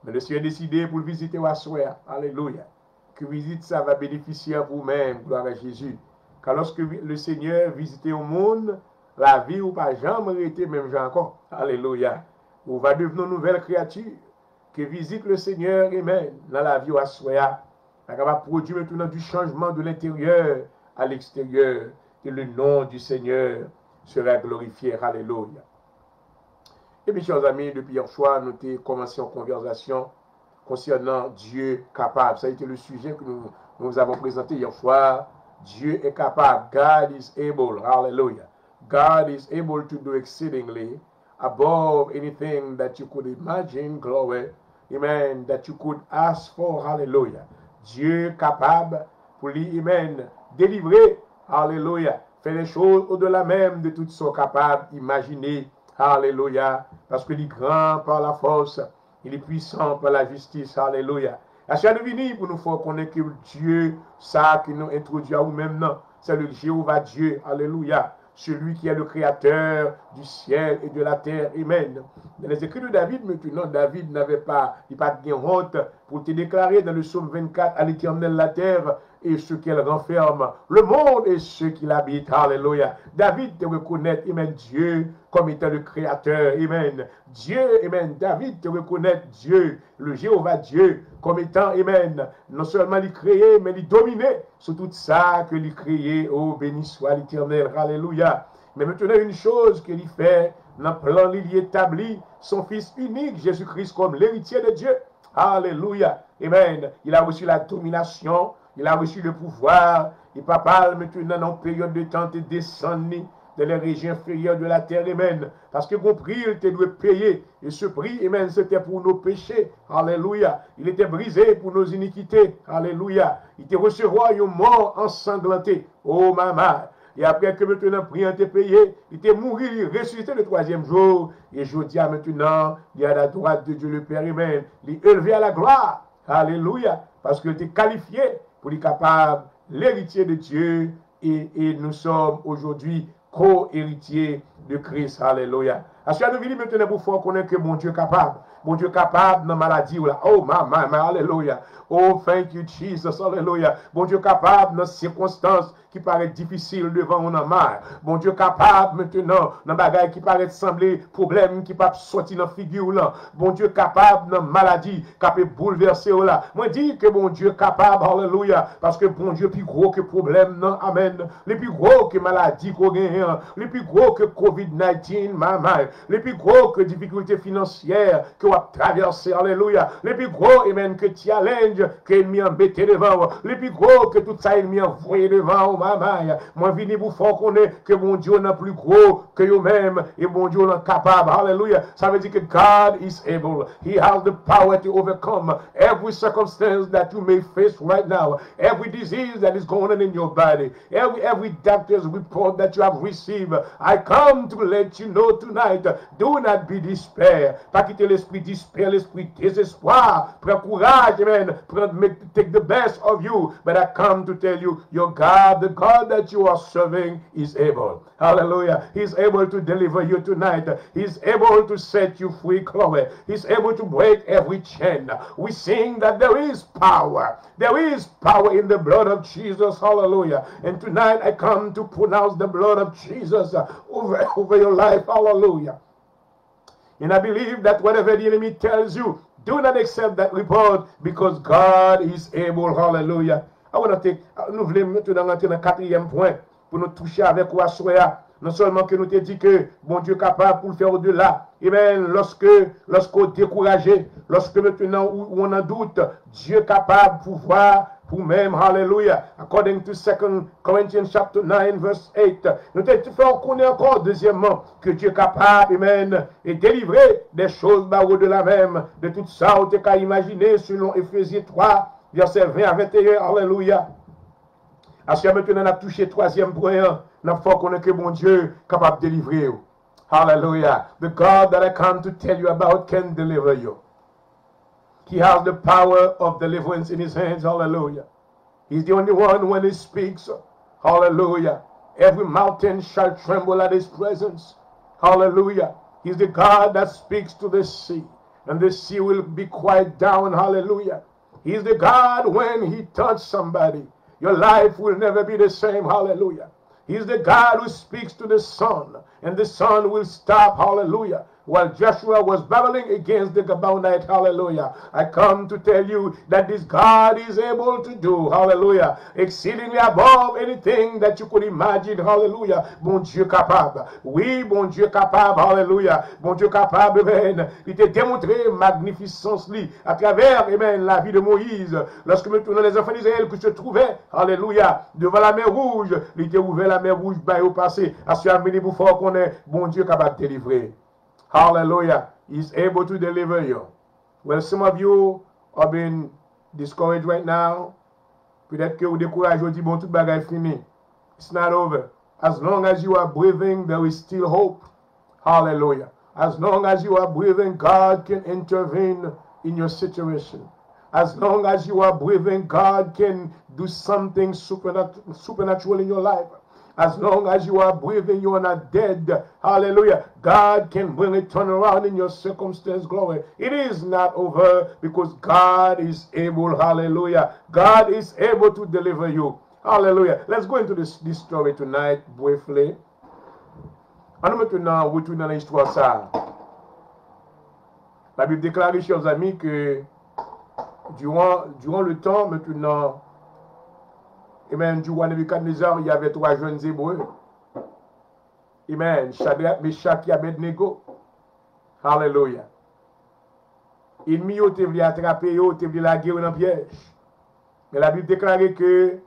Mais le Seigneur a décidé pour le visiter à soi. Alléluia. Que visite ça va bénéficier à vous-même, gloire à Jésus. Car lorsque le Seigneur visitait au monde, la vie ou pas jamais été même encore. Alléluia. Ou va devenir une nouvelle créature. Que visite le Seigneur, amen, dans la vie ou à soi. Ça va produire maintenant du changement de l'intérieur à l'extérieur. Et le nom du Seigneur sera glorifié. Alléluia. Et bien, chers amis, depuis hier soir, nous avons commencé en conversation concernant Dieu capable. Ça a été le sujet que nous avons présenté hier soir. Dieu est capable. God is able. Hallelujah. God is able to do exceedingly above anything that you could imagine, glory, amen, that you could ask for. Hallelujah. Dieu capable pour lui, amen, délivrer. Hallelujah. Faire les choses au-delà même de toutes sont capables d'imaginer. Alléluia. Parce qu'il est grand par la force. Il est puissant par la justice. Alléluia. La chaîne de venir pour nous faire connaître que Dieu, ça qui nous introduit à nous-mêmes, c'est le Jéhovah Dieu. Alléluia. Celui qui est le créateur du ciel et de la terre. Amen. Dans les écrits de David, maintenant, David n'avait pas, il n'a pas de honte pour te déclarer dans le psaume 24 à l'Éternel la terre et ce qu'elle renferme, le monde et ceux qui l'habitent. Alléluia. David te reconnaît, amen, Dieu comme étant le créateur. Amen. Dieu, amen. David te reconnaît Dieu, le Jéhovah Dieu, comme étant, amen, non seulement il créé, mais il dominait sur tout ça que il créé. Oh, béni soit l'Éternel. Alléluia. Mais maintenant, une chose qu'il fait, dans le plan, il établit son Fils unique, Jésus-Christ, comme l'héritier de Dieu. Alléluia. Amen. Il a reçu la domination. Il a reçu le pouvoir, Et papa, maintenant, en période de temps, tu descendu dans les régions inférieures de la terre, amen. Parce que mon prix, il te doit payer. Et ce prix, amen, c'était pour nos péchés. Alléluia. Il était brisé pour nos iniquités. Alléluia. Il te recevra une mort ensanglantée. Oh, maman. Et après que maintenant, le prix a été payé, il était mort, il ressuscité le troisième jour. Et je dis à maintenant, il est à la droite de Dieu le Père, amen. Il est élevé à la gloire. Alléluia. Parce qu'il était qualifié pour être capable, l'héritier de Dieu. Et nous sommes aujourd'hui co-héritiers de Christ. Alléluia. Parce que nous venons maintenant pour faire connaître que mon Dieu est capable. Mon Dieu est capable dans la maladie. Oh, alléluia. Oh, thank you, Jesus. Alléluia. Mon Dieu est capable dans les circonstances qui paraissent difficiles devant on a mal. Mon Dieu est capable maintenant dans les bagailles qui paraissent sembler problème qui peuvent sortir dans la figure là. Mon Dieu est capable dans la maladie qui peut bouleverser là. Moi dis que mon Dieu est capable. Alléluia. Parce que mon Dieu est plus gros que problème. Non. Amen. Le plus gros que maladie qu'on gagne. Le plus gros que COVID-19. Maman. Le plus gros que difficultés financières que vous traversez. Alléluia. Le plus gros, amen, que challenge que l'ennemi a embêté devant. Le plus gros que tout ça, l'ennemi a envoyé devant. Maman. Moi, vini pour faire connaître que mon Dieu n'est plus gros que vous-même et mon Dieu est capable. Alléluia. Ça veut dire que God is able. He has the power to overcome every circumstance that you may face right now. Every disease that is going on in your body. Every doctor's report that you have received. I come to let you know tonight. Do not be despair. Pas quitter l'esprit despair, l'esprit désespoir. Prends courage, amen. Take the best of you. But I come to tell you, your God, the God that you are serving is able. Hallelujah. He's able to deliver you tonight. He's able to set you free, Chloe. He's able to break every chain. We sing that there is power. There is power in the blood of Jesus. Hallelujah. And tonight I come to pronounce the blood of Jesus over your life. Hallelujah. And I believe that whatever the enemy tells you, do not accept that report because God is able. Hallelujah. I want to take, nous voulons maintenant rentrer dans le quatrième point pour nous toucher avec Wassoya. Non seulement que nous te dit que bon Dieu est capable pour le faire au-delà. Et bien, lorsqu'on est découragé, lorsque maintenant où on en doute, Dieu est capable pour voir pour même. Hallelujah. According to 2 Corinthians chapter 9 verse 8. Nous te faisons connaître encore deuxièmement que Dieu est capable, amen, et délivrer des choses au-delà même de tout ça, on te qu'à imaginer selon Éphésiens 3, verset 20 à 21. Alléluia. Parce que maintenant on a touché troisième point. Nous faut connaître que mon Dieu est capable de délivrer. Hallelujah. The God that I come to tell you about can deliver you. He has the power of deliverance in his hands. Hallelujah. He's the only one when he speaks. Hallelujah. Every mountain shall tremble at his presence. Hallelujah. He's the God that speaks to the sea, and the sea will be quiet down. Hallelujah. He's the God when he touches somebody, your life will never be the same. Hallelujah. He's the God who speaks to the sun, and the sun will stop. Hallelujah. While Joshua was battling against the Gabaonite, hallelujah, I come to tell you that this God is able to do, hallelujah, exceedingly above anything that you could imagine, hallelujah. Bon Dieu capable. Oui, bon Dieu capable, hallelujah. Bon Dieu capable, amen. Il t'a démontré magnificence lui à travers, amen, la vie de Moïse. Lorsque maintenant les enfants d'Israël qui se trouvaient, hallelujah, devant la mer rouge, il t'a ouvert la mer rouge, bah, au passé, à ce moment pour faire qu'on est, bon Dieu capable de délivrer. Hallelujah. He's able to deliver you. Well, some of you are being discouraged right now. Peut-être que vous découragez, vous dites, bon, tout bagage fini. It's not over. As long as you are breathing, there is still hope. Hallelujah. As long as you are breathing, God can intervene in your situation. As long as you are breathing, God can do something supernatural in your life. As long as you are breathing, you are not dead. Hallelujah. God can bring a turnaround in your circumstance. Glory. It is not over because God is able. Hallelujah. God is able to deliver you. Hallelujah. Let's go into this story tonight briefly. On maintenant retourner dans l'histoire ça. La Bible déclare, chers amis, que durant le temps maintenant, amen, du roi Nebuchadnezzar, il y avait 3 jeunes Hébreux. Amen. Shadrach, Meshach et Abednego. Hallelujah. Ennemi ont voulu attraper, ont voulu la guerre dans piège. Mais la Bible déclare que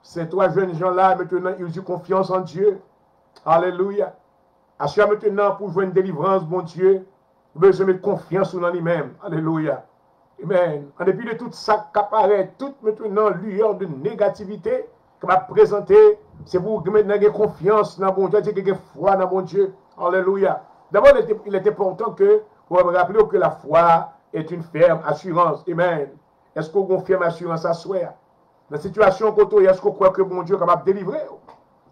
Ces trois jeunes gens-là, maintenant, ils ont confiance en Dieu. Alléluia. Assure maintenant pour jouer une délivrance, mon Dieu, besoin de confiance en lui-même. Alléluia. Amen. En dépit de tout ça qui apparaît, toute maintenant lueur de négativité qui va présenter, c'est pour maintenant avoir confiance dans mon Dieu, avoir foi dans mon Dieu. Alléluia. D'abord, il est important que vous vous rappelez que la foi est une ferme assurance. Amen. Est-ce qu'on a une ferme assurance à soi? Dans la situation côté, est-ce qu'on croit que mon Dieu est capable de délivrer?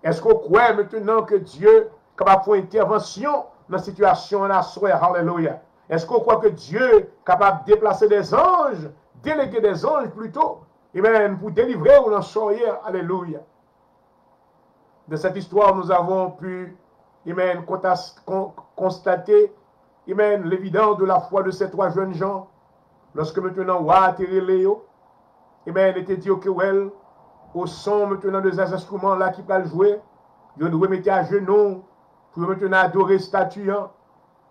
Est-ce qu'on croit maintenant que Dieu est capable de faire une intervention dans la situation à soi? Alléluia. Est-ce qu'on croit que Dieu est capable de déplacer des anges, déléguer des anges plutôt, amen, pour délivrer ou en sortir? Alléluia. De cette histoire, nous avons pu, amen, constater, amen, l'évidence de la foi de ces trois jeunes gens. Lorsque maintenant, Léo, amen, était dit que well, au son maintenant de ces instruments-là qui peuvent jouer, ils doivent mettre à genoux pour maintenant adorer statue.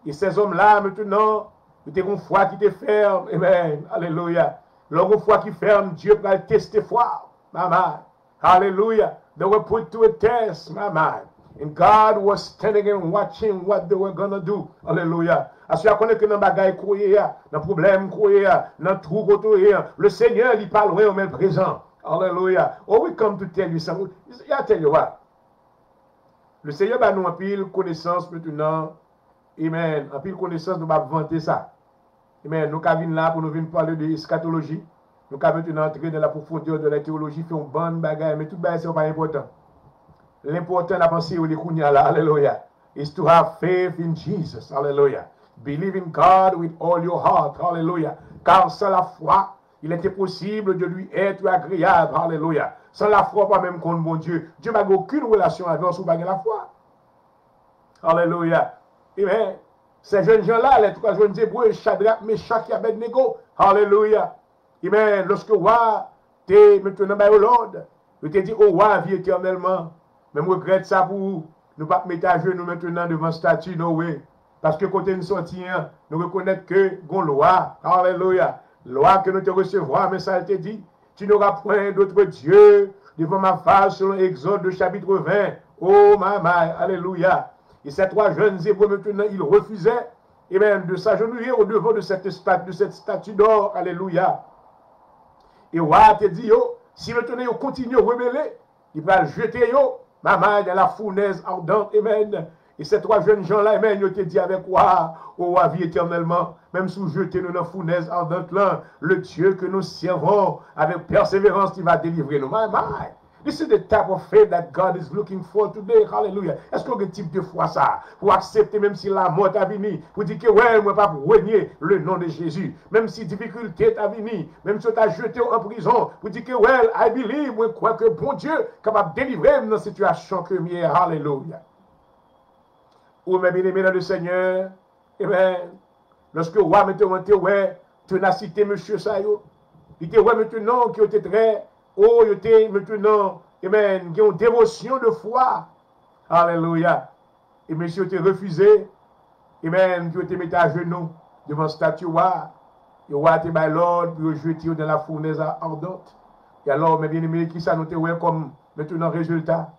Et ces hommes-là, maintenant, ils ont une foi qui te ferme. Amen. Alléluia. Leur foi qui ferme, Dieu va tester foi. Maman. Alléluia. They were put to a test, maman. And God was standing and watching what they were going to do. Alléluia. As tu connais que dans bagaille courir, dans problème courir, dans trou courir, le Seigneur, il parle loin au même présent. Alléluia. Oh, we come to tell you something. I tell you what. Le Seigneur va nous en pile connaissance maintenant. Amen. En pile connaissance, nous allons vanter ça. Amen. Nous venons là pour nous venir parler de eschatologie. Nous allons maintenant entrer dans la profondeur de la théologie, faire une bonne bagaille, mais tout bagaille, ce n'est pas important. L'important, la pensée, là, alléluia, is to have faith in Jesus. Alléluia. Believe in God with all your heart. Alléluia. Car sans la foi, il était possible de lui être agréable. Alléluia. Sans la foi, pas même contre mon Dieu. Dieu n'a aucune relation avec nous, pas la foi. Alléluia. Amen. Ces jeunes gens-là, les trois jeunes hébreux, Shadrach, Meshach et Abednego. Alléluia. Amen. Lorsque roi, t'es maintenant dans le Lord, je t'ai dit, oh roi, vie éternellement. Mais je regrette ça pour nous ne pas mettre à genoux maintenant devant le statut, no way. Parce que quand nous sortis, nous reconnaissons que gon loi. Alléluia. Loi que nous te recevrons, mais ça te dit, tu n'auras point d'autre Dieu devant ma face selon Exode chapitre 20. Oh maman, alléluia. Et ces trois jeunes hébreux maintenant, ils refusaient et même de s'agenouiller au devant de cette statue d'or. Alléluia. Et roi te dit, si maintenant ils continuent à rebeller, ils vont jeter maman dans la fournaise ardente. Amen. Et ces trois jeunes gens-là, amen, ils te dit avec roi, au roi vie éternellement, même si vous jetez nous dans la fournaise ardente là, le Dieu que nous servons avec persévérance, il va délivrer nous. Maman. This is the type of faith that God is looking for today. Hallelujah. Est-ce qu'on a un type de foi ça? Pour accepter même si la mort a venu. Pour dire que ouais, moi pas pour renier le nom de Jésus. Même si difficulté a venu. Même si on t'a jeté en prison. Pour dire que ouais, I believe, moi crois que bon Dieu est capable de délivrer dans la situation que mieux. Hallelujah. Ou mes bien-aimés dans le Seigneur. Amen. Lorsque le roi maintenant ouais, ténacité monsieur Sayo. Il était ouais maintenant qui était très. Oh, il était maintenant, amen, il y a une dévotion de foi. Alléluia. Et monsieur était refusé. Amen, tu était mis à genoux devant le statue. Et roi était by Lord, puis jeté dans la fournaise ardente. Et alors, mes bien-aimés, qui ça nous était comme maintenant résultat?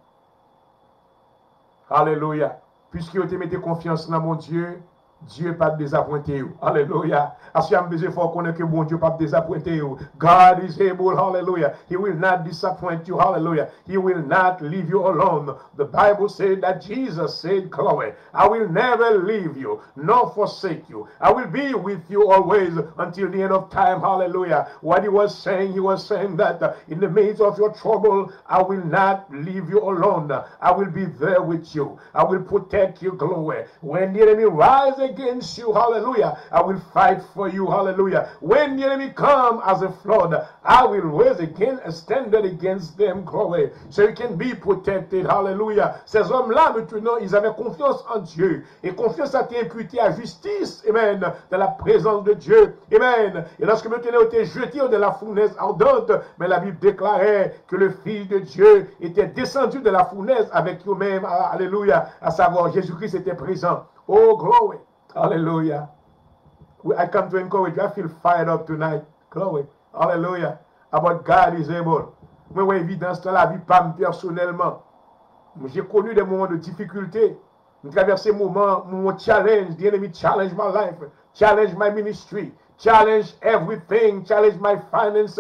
Alléluia. Puisqu'il était mis confiance dans mon Dieu, Dieu pas désappointé. Alléluia. As I'm besoin fort connaître que bon Dieu pas désappointé. God is able. Hallelujah. He will not disappoint you. Hallelujah. He will not leave you alone. The Bible said that Jesus said, Chloe, I will never leave you nor forsake you. I will be with you always until the end of time. Hallelujah. What he was saying that in the midst of your trouble, I will not leave you alone. I will be there with you. I will protect you, Chloe. When the enemy rises against you, hallelujah, I will fight for you, hallelujah. When the enemy come as a flood, I will raise again a standard against them, glory, so you can be protected, hallelujah. Ces hommes-là, maintenant, ils avaient confiance en Dieu, et confiance a été imputée à justice, amen, dans la présence de Dieu, amen. Et lorsque maintenant était jeté de la fournaise ardente, mais la Bible déclarait que le Fils de Dieu était descendu de la fournaise avec lui-même, alléluia, à savoir Jésus-Christ était présent. Oh, glory. Hallelujah. I come to encourage you. I feel fired up tonight. Glory. Hallelujah. About God is able. Moi, ouais, évidence dans la vie, pas personnellement. J'ai connu des moments de difficulté. J'ai traversé mon challenge. The enemy challenge my life, challenge my ministry, challenge everything, challenge my finances.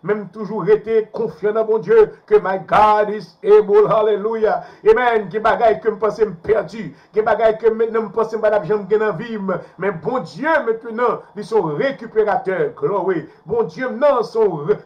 Même toujours été confiant dans mon Dieu que my God is able. Hallelujah. Amen. Qui bagaille que me pensais me perdu. Qui bagaille que maintenant me pensais me badab j'aime gagner vie. Mais bon Dieu maintenant, ils sont récupérateurs. Glory. Bon Dieu maintenant,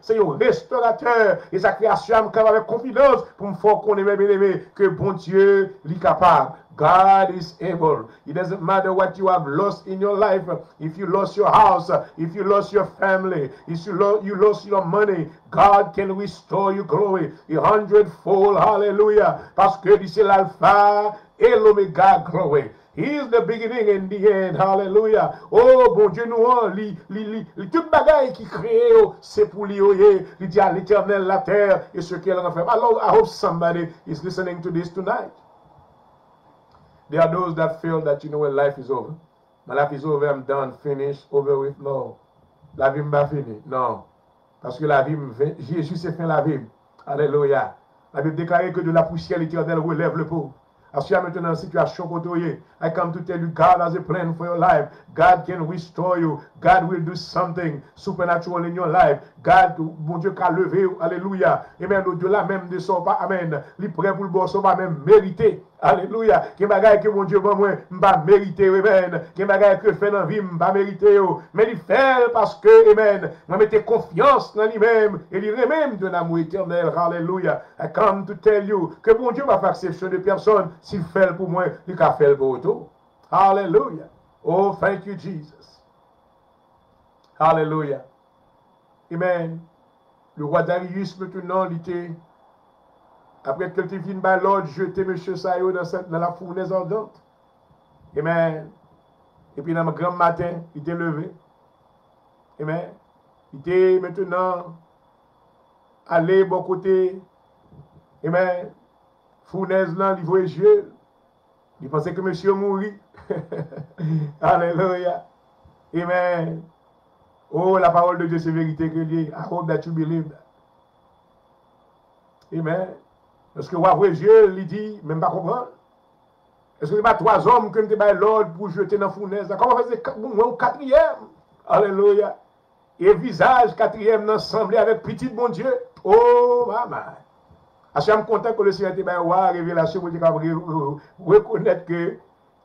c'est un restaurateur. Et sa création me avec confidence pour me faire connaître bien aimé que bon Dieu est capable. God is able. It doesn't matter what you have lost in your life. If you lost your house, if you lost your family, if you lost your money, God can restore you glory 100-fold. Hallelujah. Parce que c'est l'alpha et l'oméga glory. He is the beginning and the end. Hallelujah. Oh, bon Dieu, nous, toute bagaille qui crée, c'est pour lui, il dit à l'éternel la terre et ce qu'elle en fait. Alors, I hope somebody is listening to this tonight. There are those that feel that, you know, when life is over. My life is over, I'm done, finished, over with. No. La vie m'a fini. Non. Parce que la vie, Jésus s'est fait la vie. Alléluia. La Bible déclare que de la poussière l'éternel relève le pauvre. As you are maintenant en situation côtoyée, I come to tell you, God has a plan for your life. God can restore you. God will do something supernatural in your life. God, mon Dieu, qu'a levé, alléluia. Et même au-delà même de son pas, amen. Il prêt pour le bon, son pas même mérité. Alléluia. Qui bagaille que mon Dieu, moi, m'ba mérité, amen. Qui bagaille que fait dans la vie, m'ba mérité, mais il fait parce que, amen, moi mettez confiance dans lui-même, et il même de l'amour éternel. Alléluia. I come to tell you que mon Dieu va faire exception de personne. S'il fait pour moi, il a fait pour tout. Hallelujah. Oh, thank you, Jesus. Hallelujah. Amen. Le roi Darius, maintenant, il était, après que tu viennes par l'ordre, jeter M. Sayo dans la fournaise ardente. Amen. Et puis, dans le grand matin, il était levé. Amen. Il était maintenant allé bon côté. Amen. Fournaise là, il voyait Dieu. Il pensait que monsieur mourit. Alléluia. Amen. Oh, la parole de Dieu, c'est vérité que lié. I hope that you believe that. Amen. Parce que ouais, Dieu, il dit, même pas comprendre. Est-ce que ce n'est pas 3 hommes que nous avons l'ordre pour jeter dans la fournaise? Comment faisait un 4e? Alléluia. Et visage 4e semblé avec petit bon Dieu. Oh, maman. Je suis content que le Seigneur ait une révélation pour reconnaître que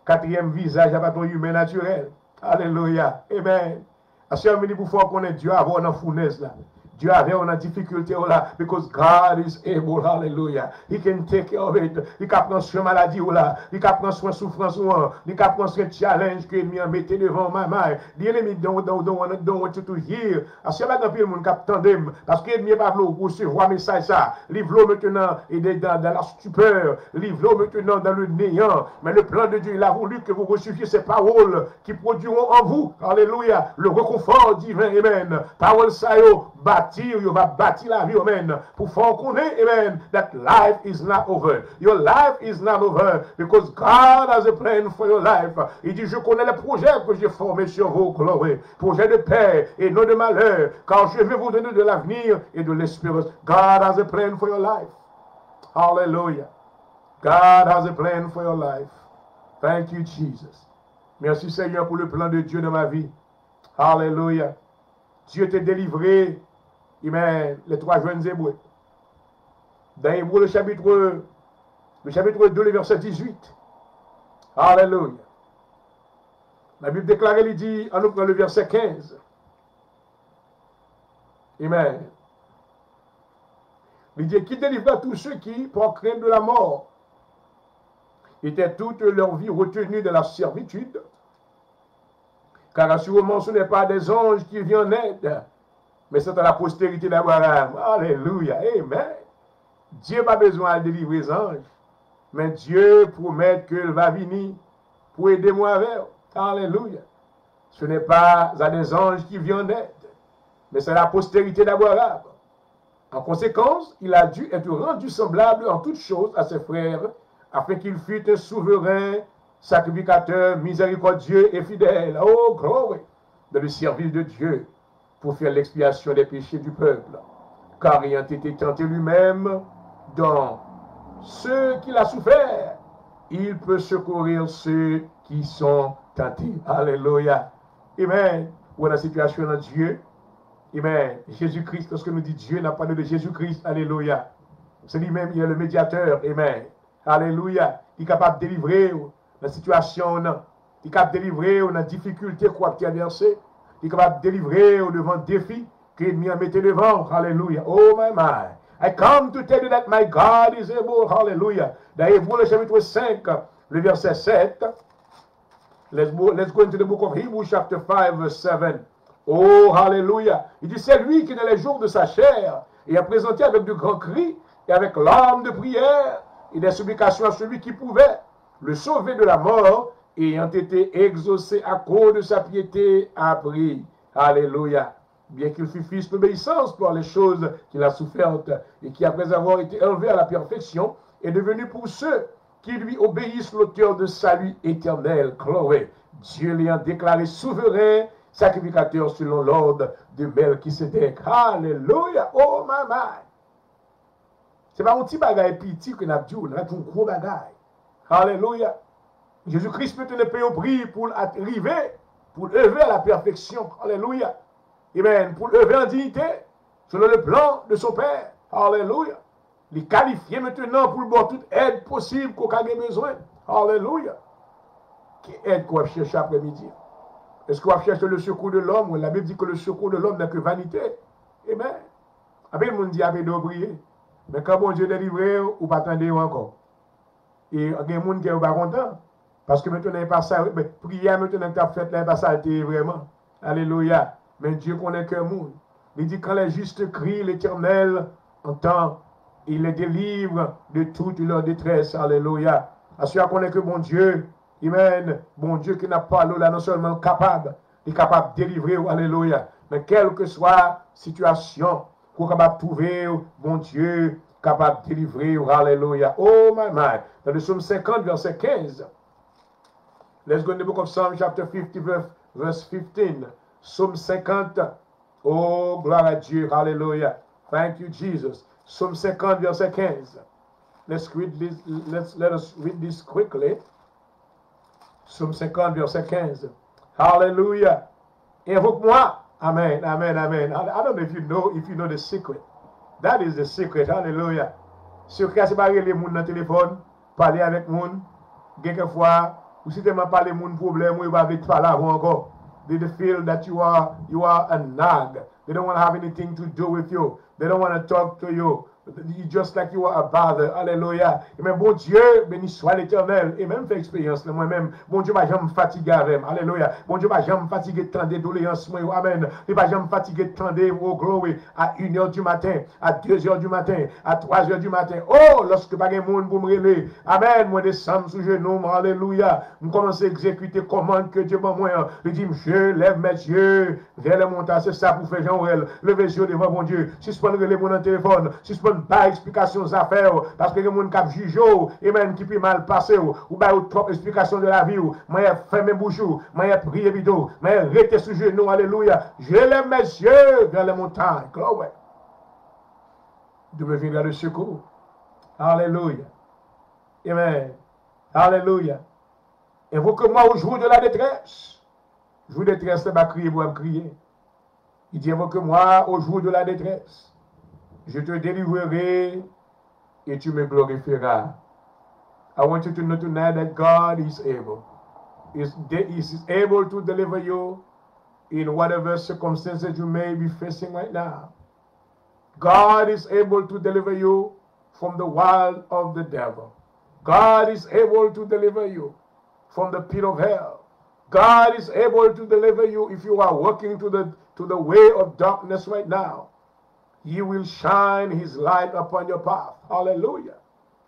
4e visage n'est pas ton humain naturel. Alléluia. Amen. Je suis venu pour faire connaître Dieu avant dans la fournaise là. Dieu avait une difficulté là, because God is able, hallelujah. He can take care of it. Il peut prendre soin de la maladie là, il peut prendre soin de souffrance il peut prendre soin de challenge que l'ennemi a mis devant ma main. L'ennemi don't want you to hear. Parce que pas grand monde qui attendem parce que l'ennemi pas pour recevoir message ça. Livre maintenant et dans la stupeur, livre maintenant dans le néant. Mais le plan de Dieu, il a voulu que vous receviez ces paroles qui produiront en vous, hallelujah, le réconfort divin, amen. Parole ça you va bâtir la vie, amen, pour faire connaître, amen, that life is not over. Your life is not over because God has a plan for your life. Il dit, je connais les projets que j'ai formés sur vous, glory, projets de paix et non de malheur, car je vais vous donner de l'avenir et de l'espérance. God has a plan for your life. Hallelujah. God has a plan for your life. Thank you, Jesus. Merci, Seigneur, pour le plan de Dieu dans ma vie. Hallelujah. Dieu t'a délivré. Amen. Les 3 jeunes Hébreux. Dans Hébreux, le chapitre 2, le verset 18. Alléluia. La Bible déclare, il dit, on nous prend le verset 15. Amen. Il dit, qui délivra tous ceux qui, pour craindre de la mort, étaient toute leur vie retenus de la servitude. Car assurément, ce n'est pas des anges qui viennent en aide, mais c'est à la postérité d'Abraham. Alléluia. Amen. Dieu n'a pas besoin de délivrer les anges. Mais Dieu promet qu'il va venir pour aider moi avec. Alléluia. Ce n'est pas à des anges qui viennent en aide, mais c'est la postérité d'Abraham. En conséquence, il a dû être rendu semblable en toutes choses à ses frères, afin qu'il fût un souverain, sacrificateur, miséricordieux et fidèle. Oh, glory! Dans le service de Dieu, pour faire l'expiation des péchés du peuple. car ayant été tenté lui-même dans ce qu'il a souffert, il peut secourir ceux qui sont tentés. Alléluia. Amen. Ou dans la situation de Dieu. Amen. Jésus-Christ, lorsque nous dit Dieu, n'a parlé de Jésus-Christ. Alléluia. C'est lui-même, il est le médiateur. Amen. Alléluia. Il est capable de délivrer la situation. Il est capable de délivrer dans la difficulté qu'on a traversée. Il est capable de délivrer devant le défi que l'ennemi a mis devant. Alléluia. Oh my. I come to tell you that my God is able. Hallelujah. Dans Hébreux, le chapitre 5, le verset 7. Let's go into the book of Hebrews, chapter 5, verse 7. Oh, hallelujah. Il dit, c'est lui qui, dans les jours de sa chair, et a présenté avec de grands cris et avec larmes de prière et des supplications à celui qui pouvait le sauver de la mort, ayant été exaucé à cause de sa piété, a pris. Alléluia. Bien qu'il fût fils d'obéissance pour les choses qu'il a souffertes et qui, après avoir été élevé à la perfection, est devenu pour ceux qui lui obéissent l'auteur de salut éternel. Chloé, Dieu l'ayant déclaré souverain, sacrificateur selon l'ordre de Melchisedec. Alléluia. Oh my. C'est pas un petit bagage petit que nous avons dit, nous avons un gros bagage. Alléluia. Jésus-Christ peut te payer au prix pour arriver, pour lever à la perfection. Alléluia. Amen. Pour lever en dignité, selon le plan de son Père. Alléluia. Les qualifier maintenant pour voir toute aide possible qu'on a besoin. Alléluia. Quelle aide qu'on va chercher après-midi? Est-ce qu'on va chercher le secours de l'homme? La Bible dit que le secours de l'homme n'est que vanité. Amen. Après, le monde dit avec d'oublier. Mais quand bon Dieu délivre, ou pas attendre encore. Et il y a des gens qui ne sont pas contents. Parce que maintenant, il n'y a pas ça. Prière maintenant, tu as fait, il n'y a pas ça vraiment. Alléluia. Mais Dieu connaît que le monde. Il dit quand les justes crient, l'Éternel entend. Il les délivre de toute leur détresse. Alléluia. À ceux qui connaissent que bon Dieu, Amen, bon Dieu qui n'a pas l'eau là, non seulement capable, il est capable de délivrer. Alléluia. Mais quelle que soit la situation, qu'on est capable de trouver, bon Dieu, capable de délivrer. Alléluia. Oh my. Dans le psaume 50, verset 15. Let's go in the book of Psalm, chapter 50, verse 15. Psaume 50. Oh, gloire à Dieu. Alléluia. Thank you, Jesus. Psaume 50, verset 15. Let us read this quickly. Psaume 50, verset 15. Hallelujah. Invoque-moi. Amen, amen, amen. I don't know if you know the secret. That is the secret. Hallelujah. Secret, c'est pas les gens dans le téléphone, parler avec les gens. Quelquefois, ou si tu m'as parlé de mon problème, ou va vite parler avant encore. They feel that you are a nag. They don't want to have anything to do with you. They don't want to talk to you. Just like you are a bother. Alléluia. Et même bon Dieu, béni soit l'Éternel. Et même fait expérience moi-même. Bon Dieu va jamais me fatiguer avec. Alléluia. Bon Dieu va jamais me fatiguer de tendre doléances. Amen. Il va jamais me fatiguer de tendre au glory à 1h du matin, à 2h du matin, à 3h du matin. Oh, lorsque pas de monde pour me relever. Amen. Moi descends sous genou. Alléluia. Je commence à exécuter commande que Dieu m'a moi. Je dis, je lève mes yeux vers les montagnes. C'est ça pour faire Jean-Orel. Levez les yeux devant mon Dieu. Suspendre les mots dans le téléphone. Suspendre pas explication aux affaires parce que les gens qui jugent et même qui peut mal passer ou pas trop explication de la vie moi fait mes bouches moi prier vidéo moi rester sous genou. Alléluia. Je lève mes yeux vers les montagnes. Gloire. De me venir le secours. Alléluia. Amen. Alléluia. Invoque-moi au jour de la détresse. Jour de détresse, c'est pas crier pour me crier. Il dit invoque-moi au jour de la détresse. Je te délivrerai et tu me glorifieras. I want you to know tonight that God is able. He is able to deliver you in whatever circumstances you may be facing right now. God is able to deliver you from the wild of the devil. God is able to deliver you from the pit of hell. God is able to deliver you if you are walking to the way of darkness right now. He will shine his light upon your path. Hallelujah.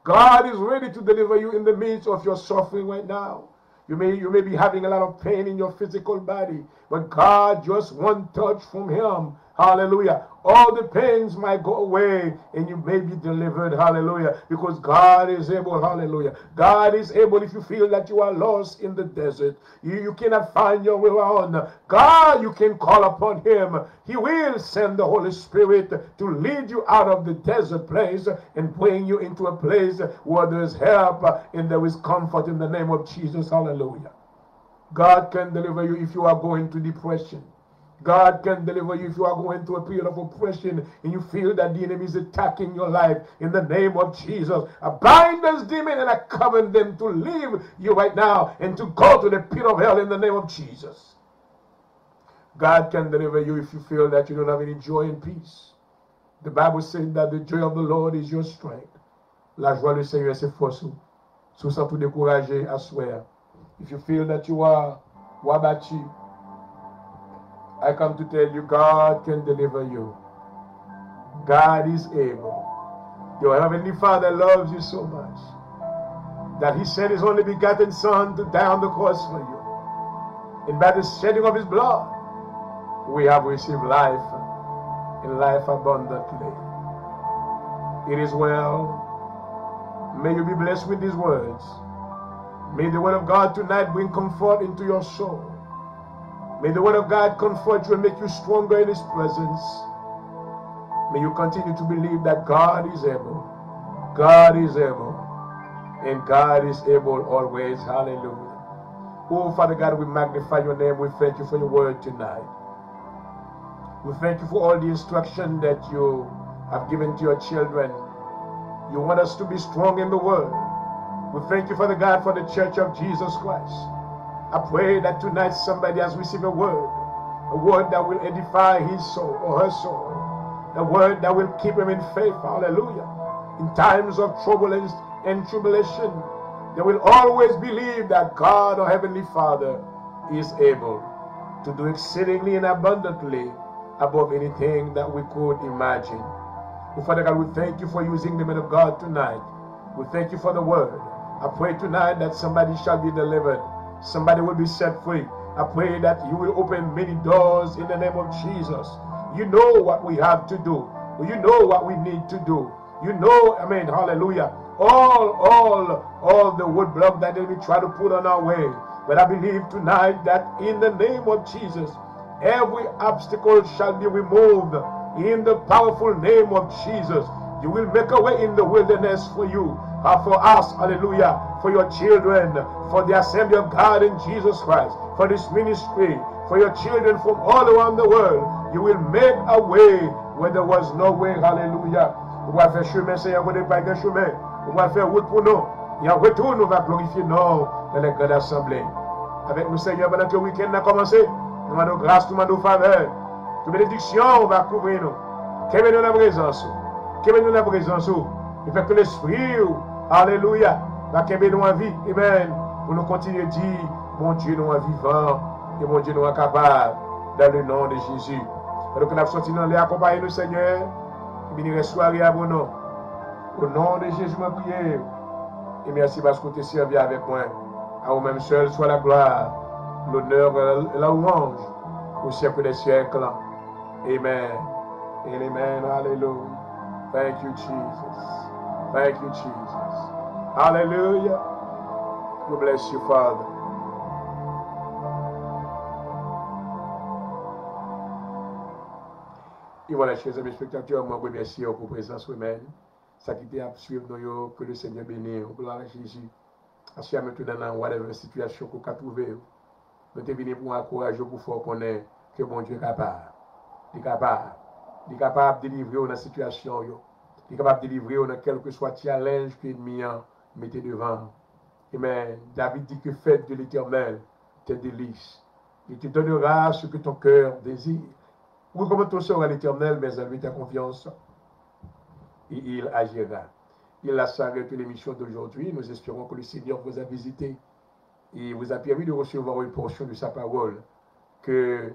God is ready to deliver you in the midst of your suffering right now. You may be having a lot of pain in your physical body, but God, just one touch from him, hallelujah, All the pains might go away and you may be delivered. Hallelujah. Because God is able. Hallelujah. God is able. If you feel that you are lost in the desert, you cannot find your way around, God, you can call upon him. He will send the Holy Spirit to lead you out of the desert place and bring you into a place where there is help and there is comfort in the name of Jesus. Hallelujah. God can deliver you if you are going to depression. God can deliver you if you are going through a period of oppression and you feel that the enemy is attacking your life. In the name of Jesus, I bind those demons and I command them to leave you right now and to go to the pit of hell in the name of Jesus. God can deliver you if you feel that you don't have any joy and peace. The Bible says that the joy of the Lord is your strength. La joie du Seigneur, c'est force. Si vous sentez tout découragé, à swear. If you feel that you are wabachi, I come to tell you, God can deliver you. God is able. Your Heavenly Father loves you so much that he sent his only begotten Son to die on the cross for you. And by the shedding of his blood, we have received life and life abundantly. It is well. May you be blessed with these words. May the word of God tonight bring comfort into your soul. May the word of God comfort you and make you stronger in his presence. May you continue to believe that God is able. God is able. And God is able always. Hallelujah. Oh, Father God, we magnify your name. We thank you for your word tonight. We thank you for all the instruction that you have given to your children. You want us to be strong in the word. We thank you, Father God, for the church of Jesus Christ. I pray that tonight somebody has received a word that will edify his soul or her soul, a word that will keep him in faith. Hallelujah. In times of trouble and tribulation, they will always believe that God, our Heavenly Father, is able to do exceedingly and abundantly above anything that we could imagine. And Father God, we thank you for using the men of God tonight. We thank you for the word. I pray tonight that somebody shall be delivered. Somebody will be set free. I pray that you will open many doors in the name of Jesus. You know what we have to do. You know what we need to do. You know, amen, hallelujah, all the woodblock that they will try to put on our way. But I believe tonight that in the name of Jesus, every obstacle shall be removed. In the powerful name of Jesus, you will make a way in the wilderness for you. For us, hallelujah, for your children, for the assembly of God in Jesus Christ, for this ministry, for your children from all around the world. You will make a way where there was no way. Hallelujah. On va faire chemin, Seigneur, on n'est pas un chemin. On va faire route pour nous. Et en retour, nous va glorifier nous dans les grandes assemblées. Avec nous, Seigneur, pendant que le week-end a commencé, nous demandons grâce, nous demandons faveur. Que bénédiction, on va couvrir nous. Qu'aimez nous la présence. Qu'aimez nous la présence. Et fait que l'esprit, alléluia, va qu'aimez nous en vie. Amen. Pour nous continuer à dire, mon Dieu, nous en vivant. Et mon Dieu, nous en capable. Dans le nom de Jésus. Alors que nous avons sorti dans les accompagner nous, Seigneur. Bénir soirée à nous. Au nom de Jésus, ma prière. Et merci parce que tu es servi avec moi. À vous-même seul soit la gloire, l'honneur et la louange au siècle des siècles. Amen. And amen. Hallelujah. Thank you, Jesus. Thank you, Jesus. Hallelujah. We bless you, Father. Et voilà, chers amis spectateurs, moi, je vous remercie pour la présence humaine. Ça qui était à suivre, que le Seigneur bénisse. Gloire à Jésus. Assis à maintenant dans whatever situation qu'on a trouvé. Nous sommes venus pour encourager, pour faire connaître que mon Dieu est capable. Il est capable. Il est capable de délivrer dans la situation. Il est capable de délivrer dans quel que soit le challenge que l'ennemi mettez devant. Amen. David dit que faites de l'Éternel tes délices. Il te donnera ce que ton cœur désire. Vous comment ton sort à l'Éternel, mais en lui ta confiance. Et il agira. Il a s'arrêté l'émission d'aujourd'hui. Nous espérons que le Seigneur vous a visité et vous a permis de recevoir une portion de sa parole. Que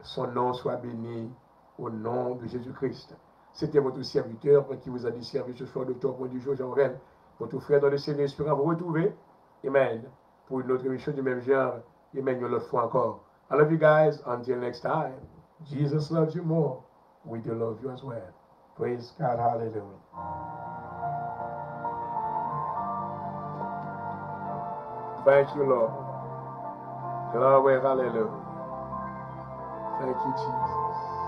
son nom soit béni au nom de Jésus-Christ. C'était votre serviteur qui vous a dit servir ce soir, Dr. Bondijo Jean-Ren, votre frère dans le Seigneur, espérant vous retrouver. Amen. Pour une autre émission du même genre. Amen. Une autre fois encore. I love you guys. Until next time. Jesus loves you more. We do love you as well. Praise God. Hallelujah. Thank you, Lord. Glory, hallelujah. Thank you, Jesus.